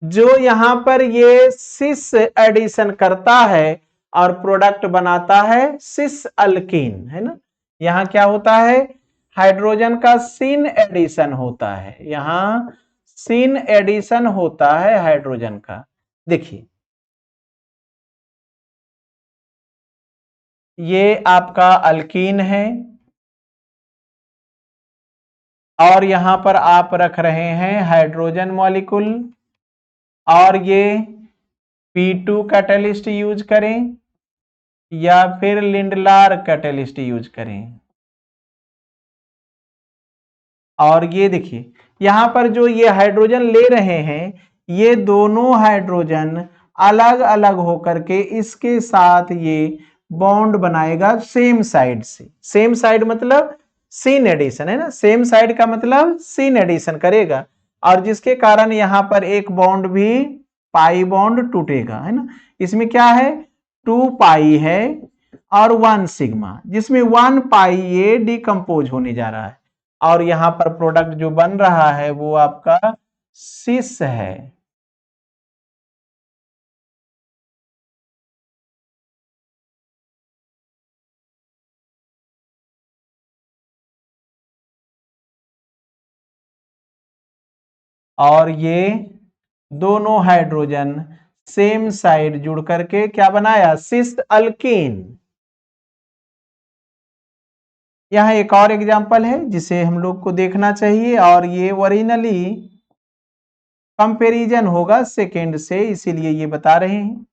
जो यहां पर ये सिस एडिशन करता है और प्रोडक्ट बनाता है सिस अल्कीन, है ना। यहां क्या होता है? हाइड्रोजन का सिन एडिशन होता है, यहां सिन एडिशन होता है हाइड्रोजन का। देखिए ये आपका अल्कीन है और यहां पर आप रख रहे हैं हाइड्रोजन मॉलिक्यूल, और ये P2 कैटेलिस्ट यूज करें या फिर लिंडलार कैटेलिस्ट यूज करें। और ये देखिए यहां पर जो ये हाइड्रोजन ले रहे हैं, ये दोनों हाइड्रोजन अलग अलग होकर के इसके साथ ये बॉन्ड बनाएगा सेम साइड से। सेम साइड मतलब सीन एडिशन, है ना, सेम साइड का मतलब सीन एडिशन करेगा, और जिसके कारण यहां पर एक बॉन्ड भी पाई बॉन्ड टूटेगा, है ना। इसमें क्या है? 2 पाई है और 1 सिग्मा, जिसमें 1 पाई ये डिकम्पोज होने जा रहा है, और यहां पर प्रोडक्ट जो बन रहा है वो आपका सिस है। और ये दोनों हाइड्रोजन सेम साइड जुड़ करके क्या बनाया? सिस अल्कीन। यहां एक और एग्जांपल है जिसे हम लोग को देखना चाहिए, और ये ओरिजिनली कंपैरिजन होगा सेकेंड से, इसीलिए ये बता रहे हैं।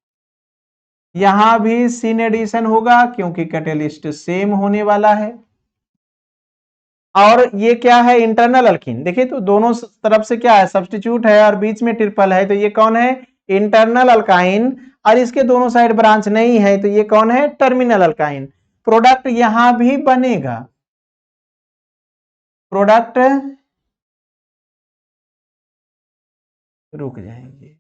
यहां भी सिन एडिशन होगा क्योंकि कैटेलिस्ट सेम होने वाला है। और ये क्या है? Internal alkyne. देखिए तो दोनों तरफ से क्या है? सब्स्टिट्यूट है और बीच में ट्रिपल है, तो ये कौन है? Internal alkyne. और इसके दोनों साइड ब्रांच नहीं है, तो ये कौन है? Terminal alkyne. प्रोडक्ट यहां भी बनेगा, प्रोडक्ट रुक जाएंगे,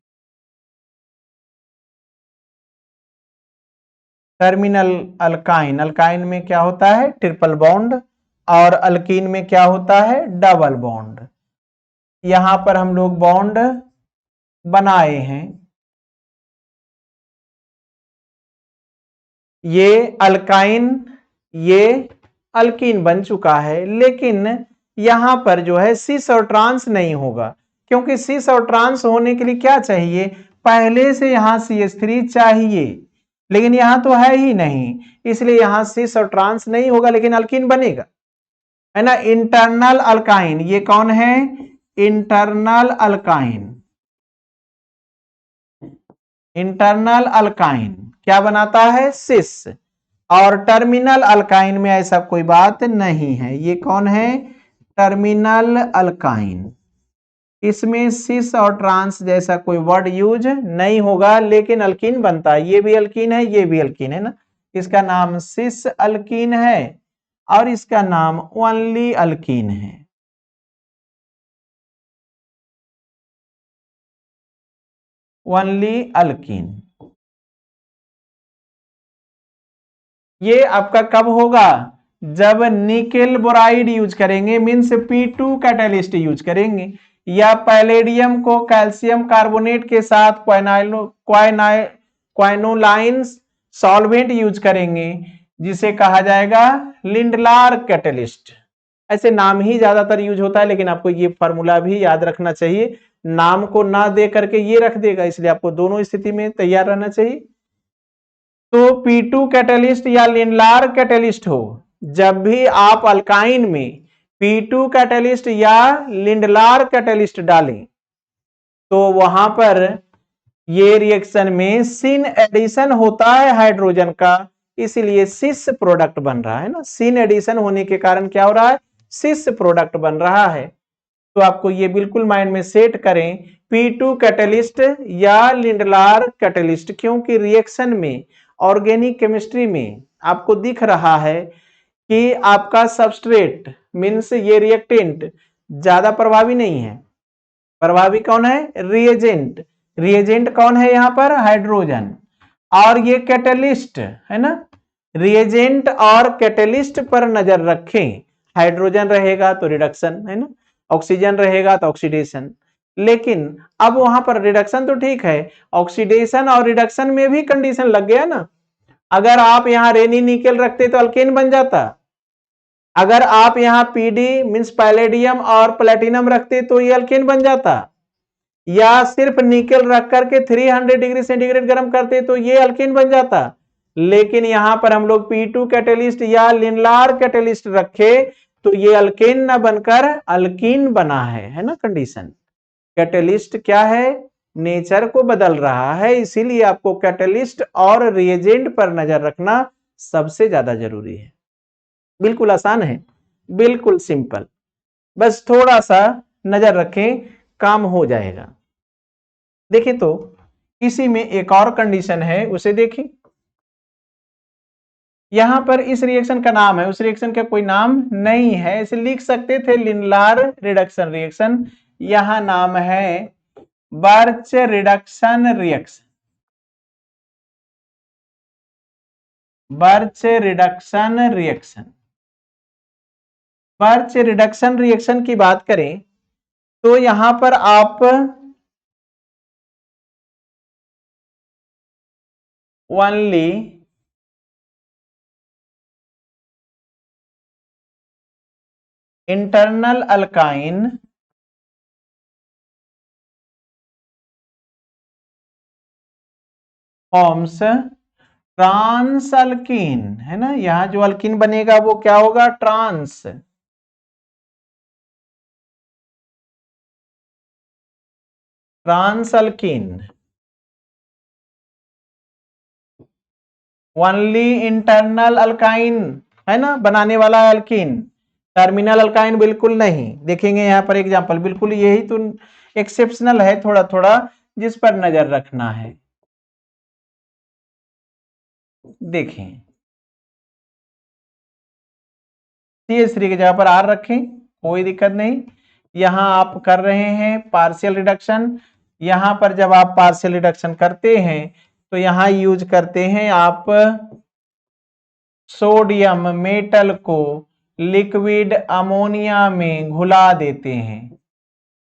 टर्मिनल अल्काइन, अल्काइन में क्या होता है? ट्रिपल बॉन्ड, और अल्कीन में क्या होता है? Double bond. यहां पर हम लोग बॉन्ड बनाए हैं, ये अल्काइन, ये अल्कीन बन चुका है, लेकिन यहां पर जो है सिस और ट्रांस नहीं होगा, क्योंकि सिस और ट्रांस होने के लिए क्या चाहिए? पहले से यहां CH3 चाहिए, लेकिन यहां तो है ही नहीं, इसलिए यहां सिस और ट्रांस नहीं होगा, लेकिन अल्कीन बनेगा, है ना। इंटरनल अल्काइन, ये कौन है? इंटरनल अल्काइन, इंटरनल अल्काइन क्या बनाता है? सिस। और टर्मिनल अल्काइन में ऐसा कोई बात नहीं है, ये कौन है? Terminal alkyne. इसमें सिस और ट्रांस जैसा कोई वर्ड यूज नहीं होगा, लेकिन अल्कीन बनता है, ये भी अल्कीन है, ये भी अल्कीन है ना। इसका नाम सिस अल्कीन है और इसका नाम ओनली अल्कीन है। Only alkyne. ये आपका कब होगा? जब निकेल बोराइड यूज करेंगे, मीन्स P2 कैटेलिस्ट यूज करेंगे, या पैलेडियम को कैल्शियम कार्बोनेट के साथ क्वाइनोलाइन सॉल्वेंट यूज करेंगे, जिसे कहा जाएगा लिंडलार कैटेलिस्ट। ऐसे नाम ही ज्यादातर यूज होता है, लेकिन आपको ये फॉर्मूला भी याद रखना चाहिए। नाम को ना दे करके ये रख देगा, इसलिए आपको दोनों स्थिति में तैयार रहना चाहिए। तो P2 कैटेलिस्ट या लिंडलार कैटेलिस्ट हो, जब भी आप अल्काइन में P2 कैटेलिस्ट या लिंडलार कैटेलिस्ट डालें, तो वहां पर ये रिएक्शन में सिन एडिशन होता है हाइड्रोजन का, इसलिए सिस प्रोडक्ट बन रहा है ना। सिन एडिशन होने के कारण क्या हो रहा है? सिस प्रोडक्ट बन रहा है। तो आपको ये बिल्कुल माइंड में सेट करें, P2 कैटेलिस्ट या लिंडलार कैटेलिस्ट, क्योंकि रिएक्शन में ऑर्गेनिक केमिस्ट्री में आपको दिख रहा है कि आपका सबस्ट्रेट मीन्स ये रिएक्टेंट ज्यादा प्रभावी नहीं है। प्रभावी कौन है? रिएजेंट। रिएजेंट कौन है यहाँ पर? हाइड्रोजन। और ये कैटेलिस्ट है ना। रिएजेंट और कैटेलिस्ट पर नजर रखें। हाइड्रोजन रहेगा तो रिडक्शन है ना, ऑक्सीजन रहेगा तो ऑक्सीडेशन। लेकिन अब वहां पर रिडक्शन तो ठीक है, ऑक्सीडेशन और रिडक्शन में भी कंडीशन लग गया ना। अगर आप यहाँ रेनी निकेल रखते तो अल्केन बन जाता, अगर आप यहाँ पीडी मीन्स पैलेडियम और प्लेटिनम रखते तो ये अल्केन बन जाता, या सिर्फ निकेल रख करके 300 डिग्री सेंटीग्रेड गर्म करते तो ये अल्केन बन जाता। लेकिन यहां पर हम लोग P2 कैटेलिस्ट या लिंडलार कैटेलिस्ट रखे तो ये अल्केन ना बनकर अल्कीन बना है ना। कंडीशन कैटेलिस्ट क्या है? नेचर को बदल रहा है, इसीलिए आपको कैटेलिस्ट और रिएजेंट पर नजर रखना सबसे ज्यादा जरूरी है। बिल्कुल आसान है, बिल्कुल सिंपल, बस थोड़ा सा नजर रखें, काम हो जाएगा। देखिए तो इसी में एक और कंडीशन है, उसे देखें। यहां पर इस रिएक्शन का नाम है, उस रिएक्शन का कोई नाम नहीं है, इसे लिख सकते थे लिंडलार रिडक्शन रिएक्शन। यहां नाम है Birch reduction reaction. Birch reduction reaction. Birch reduction reaction की बात करें तो यहां पर आप only internal alkyne forms trans alkene है ना। यहां जो अल्कीन बनेगा वो क्या होगा? Trans. Trans alkene. Only internal alkyne है ना बनाने वाला अल्कीन, टर्मिनल अल्काइन बिल्कुल नहीं। देखेंगे यहां पर एग्जांपल, बिल्कुल यही तो एक्सेप्शनल है थोड़ा थोड़ा, जिस पर नजर रखना है। देखें CH3 की जगह पर R रखें, कोई दिक्कत नहीं। यहां आप कर रहे हैं पार्शियल रिडक्शन। यहां पर जब आप पार्शियल रिडक्शन करते हैं तो यहां यूज करते हैं आप सोडियम मेटल को लिक्विड अमोनिया में घुला देते हैं।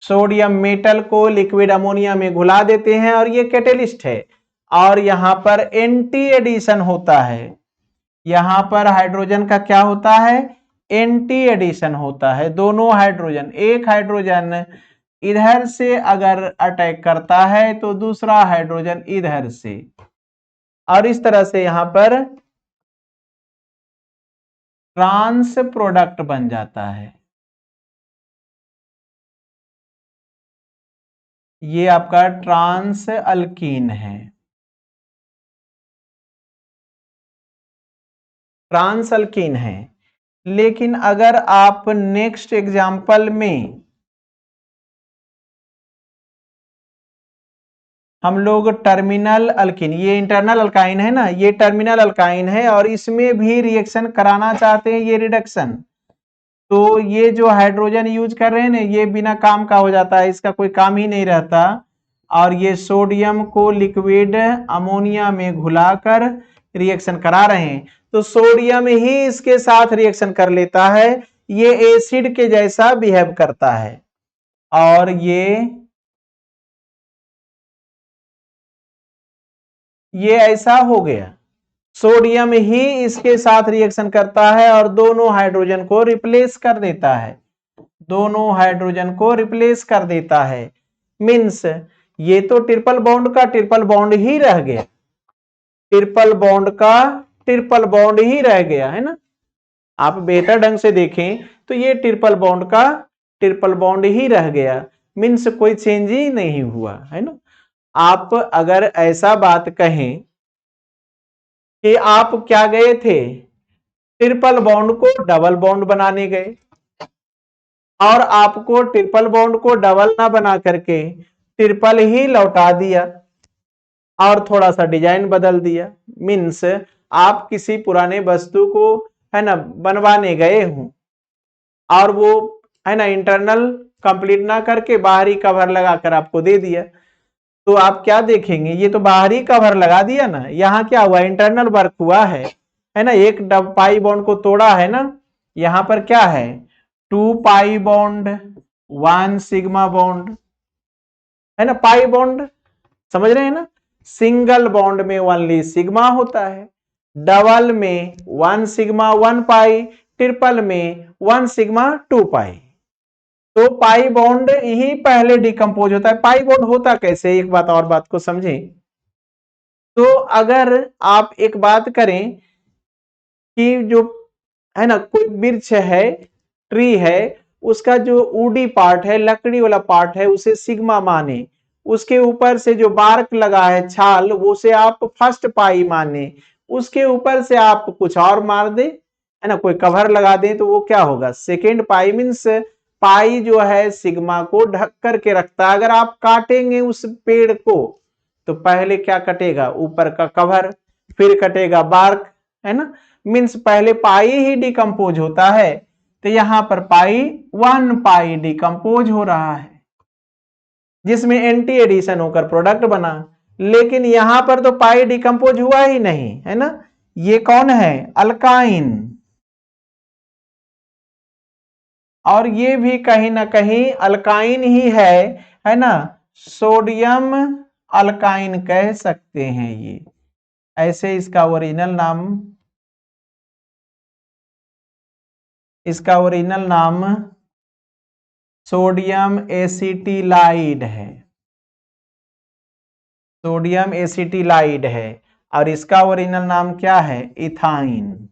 सोडियम मेटल को लिक्विड अमोनिया में घुला देते हैं और ये कैटेलिस्ट है। और यहां पर एंटी एडिशन होता है। यहां पर हाइड्रोजन का क्या होता है? एंटी एडिशन होता है। दोनों हाइड्रोजन, एक हाइड्रोजन इधर से अगर अटैक करता है तो दूसरा हाइड्रोजन इधर से, और इस तरह से यहां पर ट्रांस प्रोडक्ट बन जाता है। ये आपका ट्रांस अल्कीन है। ट्रांस अल्कीन है। लेकिन अगर आप नेक्स्ट एग्जाम्पल में हम लोग टर्मिनल अल्कीन, ये इंटरनल अल्काइन है ना, ये टर्मिनल अल्काइन है और इसमें भी रिएक्शन कराना चाहते हैं, ये रिडक्शन, तो ये जो हाइड्रोजन यूज कर रहे हैं ना, ये बिना काम का हो जाता है, इसका कोई काम ही नहीं रहता। और ये सोडियम को लिक्विड अमोनिया में घुलाकर रिएक्शन करा रहे हैं, तो सोडियम ही इसके साथ रिएक्शन कर लेता है, ये एसिड के जैसा बिहेव करता है और ये ऐसा हो गया। सोडियम ही इसके साथ रिएक्शन करता है और दोनों हाइड्रोजन को रिप्लेस कर देता है, दोनों हाइड्रोजन को रिप्लेस कर देता है। मीन्स ये तो ट्रिपल बॉन्ड का ट्रिपल बॉन्ड ही रह गया, ट्रिपल बॉन्ड का ट्रिपल बॉन्ड ही रह गया है ना। आप बेहतर ढंग से देखें तो ये ट्रिपल बॉन्ड का ट्रिपल बॉन्ड ही रह गया, मीन्स कोई चेंज ही नहीं हुआ है ना। आप अगर ऐसा बात कहें कि आप क्या गए थे, ट्रिपल बॉन्ड को डबल बॉन्ड बनाने गए और आपको ट्रिपल बॉन्ड को डबल ना बना करके ट्रिपल ही लौटा दिया और थोड़ा सा डिजाइन बदल दिया, मीन्स आप किसी पुराने वस्तु को है ना बनवाने गए हो और वो है ना इंटरनल कंप्लीट ना करके बाहरी कवर लगाकर आपको दे दिया, तो आप क्या देखेंगे, ये तो बाहरी कवर लगा दिया ना, यहाँ क्या हुआ, इंटरनल वर्क हुआ है ना। एक पाई बॉन्ड को तोड़ा है ना, यहाँ पर क्या है 2 पाई बॉन्ड 1 सिग्मा बॉन्ड है ना। पाई बॉन्ड समझ रहे हैं ना, सिंगल बॉन्ड में ओनली सिग्मा होता है, डबल में 1 सिग्मा 1 पाई, ट्रिपल में 1 सिग्मा 2 पाई। तो पाई बॉन्ड ही पहले डिकम्पोज होता है। पाई बॉन्ड होता कैसे, एक बात और बात को समझें। तो अगर आप एक बात करें कि जो है ना कोई वृक्ष है, ट्री है, उसका जो ऊडी पार्ट है, लकड़ी वाला पार्ट है, उसे सिग्मा माने, उसके ऊपर से जो बार्क लगा है छाल, वो से आप फर्स्ट पाई माने, उसके ऊपर से आप कुछ और मार दे है ना, कोई कवर लगा दे, तो वो क्या होगा सेकेंड पाई। मीन्स पाई जो है सिग्मा को ढक करके रखता है। अगर आप काटेंगे उस पेड़ को तो पहले क्या कटेगा, ऊपर का कवर, फिर कटेगा बार्क है ना। मीन्स पहले पाई ही डिकम्पोज होता है, तो यहां पर पाई 1 पाई डिकम्पोज हो रहा है जिसमें एंटी एडिशन होकर प्रोडक्ट बना, लेकिन यहां पर तो पाई डिकम्पोज हुआ ही नहीं है ना। ये कौन है, अल्काइन, और ये भी कहीं ना कहीं अल्काइन ही है ना, सोडियम अल्काइन कह सकते हैं ये, ऐसे इसका ओरिजिनल नाम सोडियम एसिटिलाइड है, सोडियम एसिटिलाइड है, और इसका ओरिजिनल नाम क्या है, इथाइन।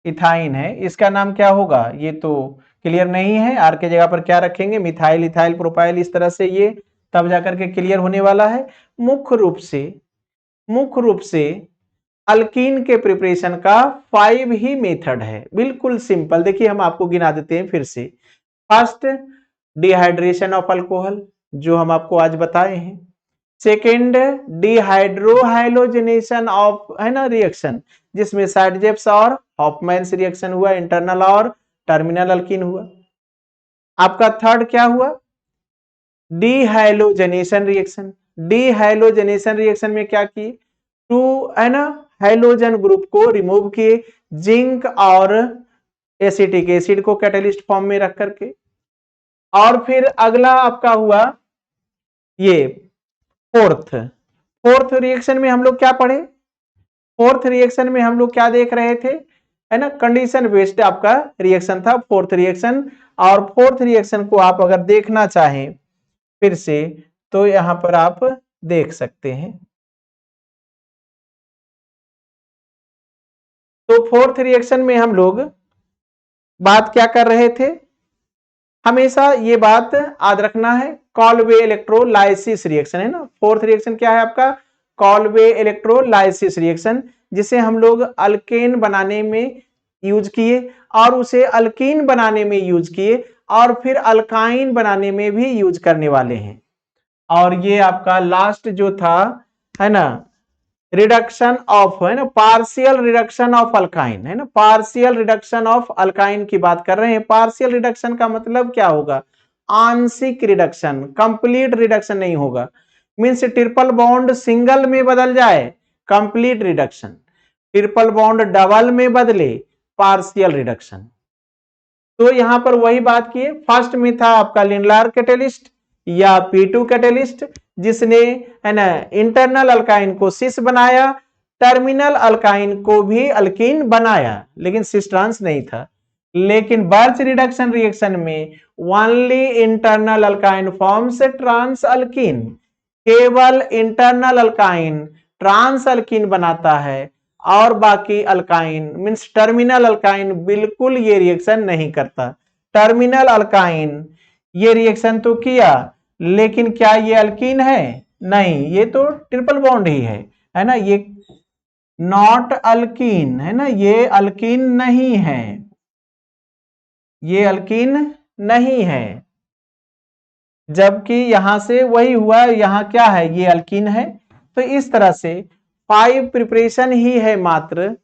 इथाइन है, इसका नाम क्या होगा ये तो क्लियर नहीं है, आर के जगह पर क्या रखेंगे, मिथाइल, इथाइल, प्रोपाइल, इस तरह से ये तब जाकर के क्लियर होने वाला है। मुख्य रूप से अल्कीन के प्रिपरेशन का 5 ही मेथड है, बिल्कुल सिंपल। देखिए हम आपको गिना देते हैं फिर से। फर्स्ट, डिहाइड्रेशन ऑफ अल्कोहल, जो हम आपको आज बताए हैं। सेकेंड, डिहाइड्रोहाइलोजेनेशन ऑफ है ना रिएक्शन, जिसमें साइडजेप्स और हॉफमैन्स रिएक्शन हुआ, इंटरनल और टर्मिनल अल्कीन हुआ। आपका थर्ड क्या हुआ, डिहाइलोजेनेशन रिएक्शन। डिहाइलोजेनेशन रिएक्शन में क्या किए, 2 है ना हाइलोजन ग्रुप को रिमूव किए, जिंक और एसिटिक एसिड को कैटलिस्ट फॉर्म में रख करके। और फिर अगला आपका हुआ ये फोर्थ रिएक्शन में हम लोग क्या पढ़े, फोर्थ रिएक्शन में हम लोग क्या देख रहे थे, है ना कंडीशन बेस्ड आपका रिएक्शन था फोर्थ रिएक्शन। और फोर्थ रिएक्शन को आप अगर देखना चाहें फिर से तो यहां पर आप देख सकते हैं। तो फोर्थ रिएक्शन में हम लोग बात क्या कर रहे थे, हमेशा ये बात याद रखना है, कॉलवे इलेक्ट्रोलाइसिस रिएक्शन है ना। फोर्थ रिएक्शन क्या है आपका, कॉलवे इलेक्ट्रोलाइसिस रिएक्शन, जिसे हम लोग अल्केन बनाने में यूज किए और उसे अल्कीन बनाने में यूज किए और फिर अल्काइन बनाने में भी यूज करने वाले हैं। और ये आपका लास्ट जो था, है ना, रिडक्शन ऑफ, है ना, पार्शियल रिडक्शन ऑफ अल्काइन, है ना, पार्शियल रिडक्शन ऑफ अल्काइन की बात कर रहे हैं। पार्शियल रिडक्शन का मतलब क्या होगा? आंशिक रिडक्शन, कंप्लीट रिडक्शन नहीं होगा। मींस ट्रिपल बॉन्ड सिंगल में बदल जाए, complete reduction. Triple bond double में बदले, पार्शियल रिडक्शन। तो यहां पर वही बात किए, फर्स्ट में था आपका लिंडलार कैटेलिस्ट या P2 कैटेलिस्ट, जिसने, है ना, इंटरनल अल्काइन को सिस बनाया, टर्मिनल अल्काइन को भी अल्कीन बनाया, लेकिन सिस ट्रांस नहीं था। लेकिन बर्च रिडक्शन रिएक्शन में only internal alkyne forms trans alkene, केवल इंटरनल अल्काइन ट्रांस अल्कीन बनाता है, और बाकी अल्काइन मींस टर्मिनल अल्काइन बिल्कुल ये रिएक्शन नहीं करता। टर्मिनल अल्काइन ये रिएक्शन तो किया, लेकिन क्या ये अल्कीन है? नहीं, ये तो ट्रिपल बॉन्ड ही है ना, ये नॉट अल्कीन, है ना, ये अल्कीन नहीं है, ये अल्कीन नहीं है। जबकि यहां से वही हुआ, यहां क्या है, ये अल्कीन है। तो इस तरह से 5 प्रिपरेशन ही है मात्र,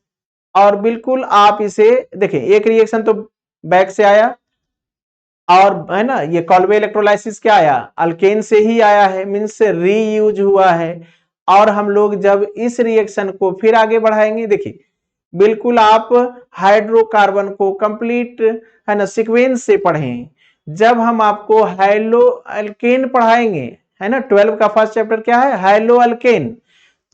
और बिल्कुल आप इसे देखें, एक रिएक्शन तो बैक से आया, और है ना, ये कॉल्वे इलेक्ट्रोलाइसिस क्या आया, अल्केन से ही आया है, मींस रीयूज हुआ है। और हम लोग जब इस रिएक्शन को फिर आगे बढ़ाएंगे, देखिए बिल्कुल आप हाइड्रोकार्बन को कंप्लीट, है ना, सीक्वेंस से पढ़ें। जब हम आपको हाइलो अल्केन पढ़ाएंगे, है ना, 12 का फर्स्ट चैप्टर क्या है, हाइलो अल्केन,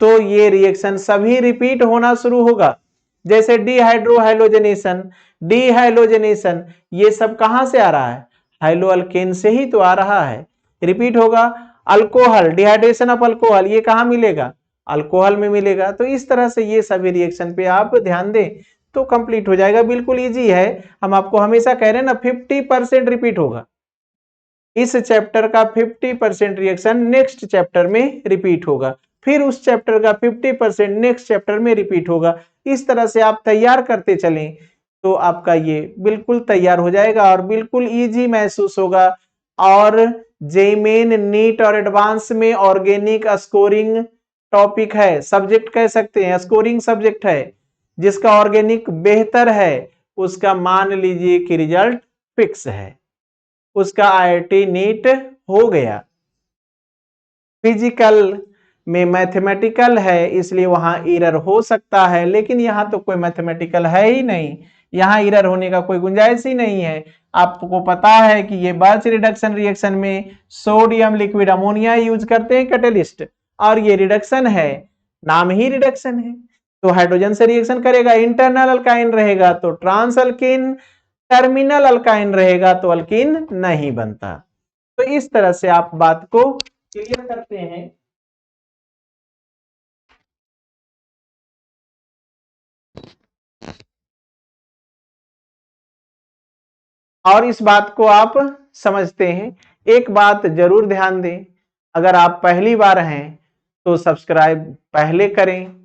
तो ये रिएक्शन सभी रिपीट होना शुरू होगा। जैसे डिहाइड्रोहाइलोजेनेशन, डिहाइलोजेनेशन, ये सब कहां से आ रहा है, हाइलो अल्केन से ही तो आ रहा है, रिपीट होगा। अल्कोहल, डिहाइड्रेशन ऑफ अल्कोहल, ये कहां मिलेगा, अल्कोहल में मिलेगा। तो इस तरह से ये सभी रिएक्शन पे आप ध्यान दें तो कंप्लीट हो जाएगा, बिल्कुल इजी है। हम आपको हमेशा कह रहे हैं ना, 50% रिपीट होगा। इस चैप्टर का 50% रिएक्शन नेक्स्ट चैप्टर में रिपीट होगा, फिर उस चैप्टर का 50% नेक्स्ट चैप्टर में रिपीट होगा। इस तरह से आप तैयार करते चलें तो आपका ये बिल्कुल तैयार हो जाएगा और बिल्कुल इजी महसूस होगा। और जेमेन, नीट और एडवांस में ऑर्गेनिक स्कोरिंग टॉपिक है, सब्जेक्ट कह सकते हैं, स्कोरिंग सब्जेक्ट है। जिसका ऑर्गेनिक बेहतर है उसका मान लीजिए कि रिजल्ट फिक्स है, उसका IIT नीट हो गया। फिजिकल में मैथमेटिकल है, इसलिए वहां एरर हो सकता है, लेकिन यहां तो कोई मैथमेटिकल है ही नहीं, यहां एरर होने का कोई गुंजाइश ही नहीं है। आपको पता है कि ये बर्च रिडक्शन रिएक्शन में सोडियम लिक्विड अमोनिया यूज करते हैं कैटेलिस्ट, और ये रिडक्शन है, नाम ही रिडक्शन है। तो हाइड्रोजन से रिएक्शन करेगा, इंटरनल अल्काइन रहेगा तो ट्रांस अल्कीन, टर्मिनल अल्काइन रहेगा तो अल्कीन नहीं बनता। तो इस तरह से आप बात को क्लियर करते हैं। और इस बात को आप समझते हैं। एक बात जरूर ध्यान दें, अगर आप पहली बार हैं तो सब्सक्राइब पहले करें,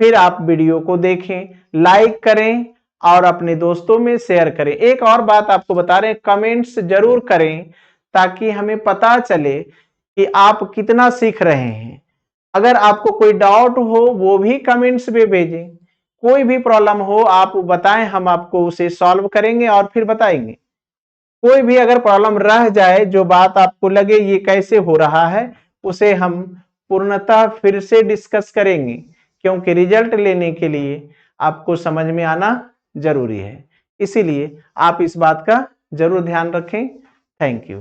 फिर आप वीडियो को देखें, लाइक करें और अपने दोस्तों में शेयर करें। एक और बात आपको बता रहे हैं, कमेंट्स जरूर करें ताकि हमें पता चले कि आप कितना सीख रहे हैं। अगर आपको कोई डाउट हो वो भी कमेंट्स में भेजें, कोई भी प्रॉब्लम हो आप बताएं, हम आपको उसे सॉल्व करेंगे और फिर बताएंगे। कोई भी अगर प्रॉब्लम रह जाए, जो बात आपको लगे ये कैसे हो रहा है, उसे हम पूर्णतः फिर से डिस्कस करेंगे, क्योंकि रिजल्ट लेने के लिए आपको समझ में आना जरूरी है। इसीलिए आप इस बात का जरूर ध्यान रखें। Thank you.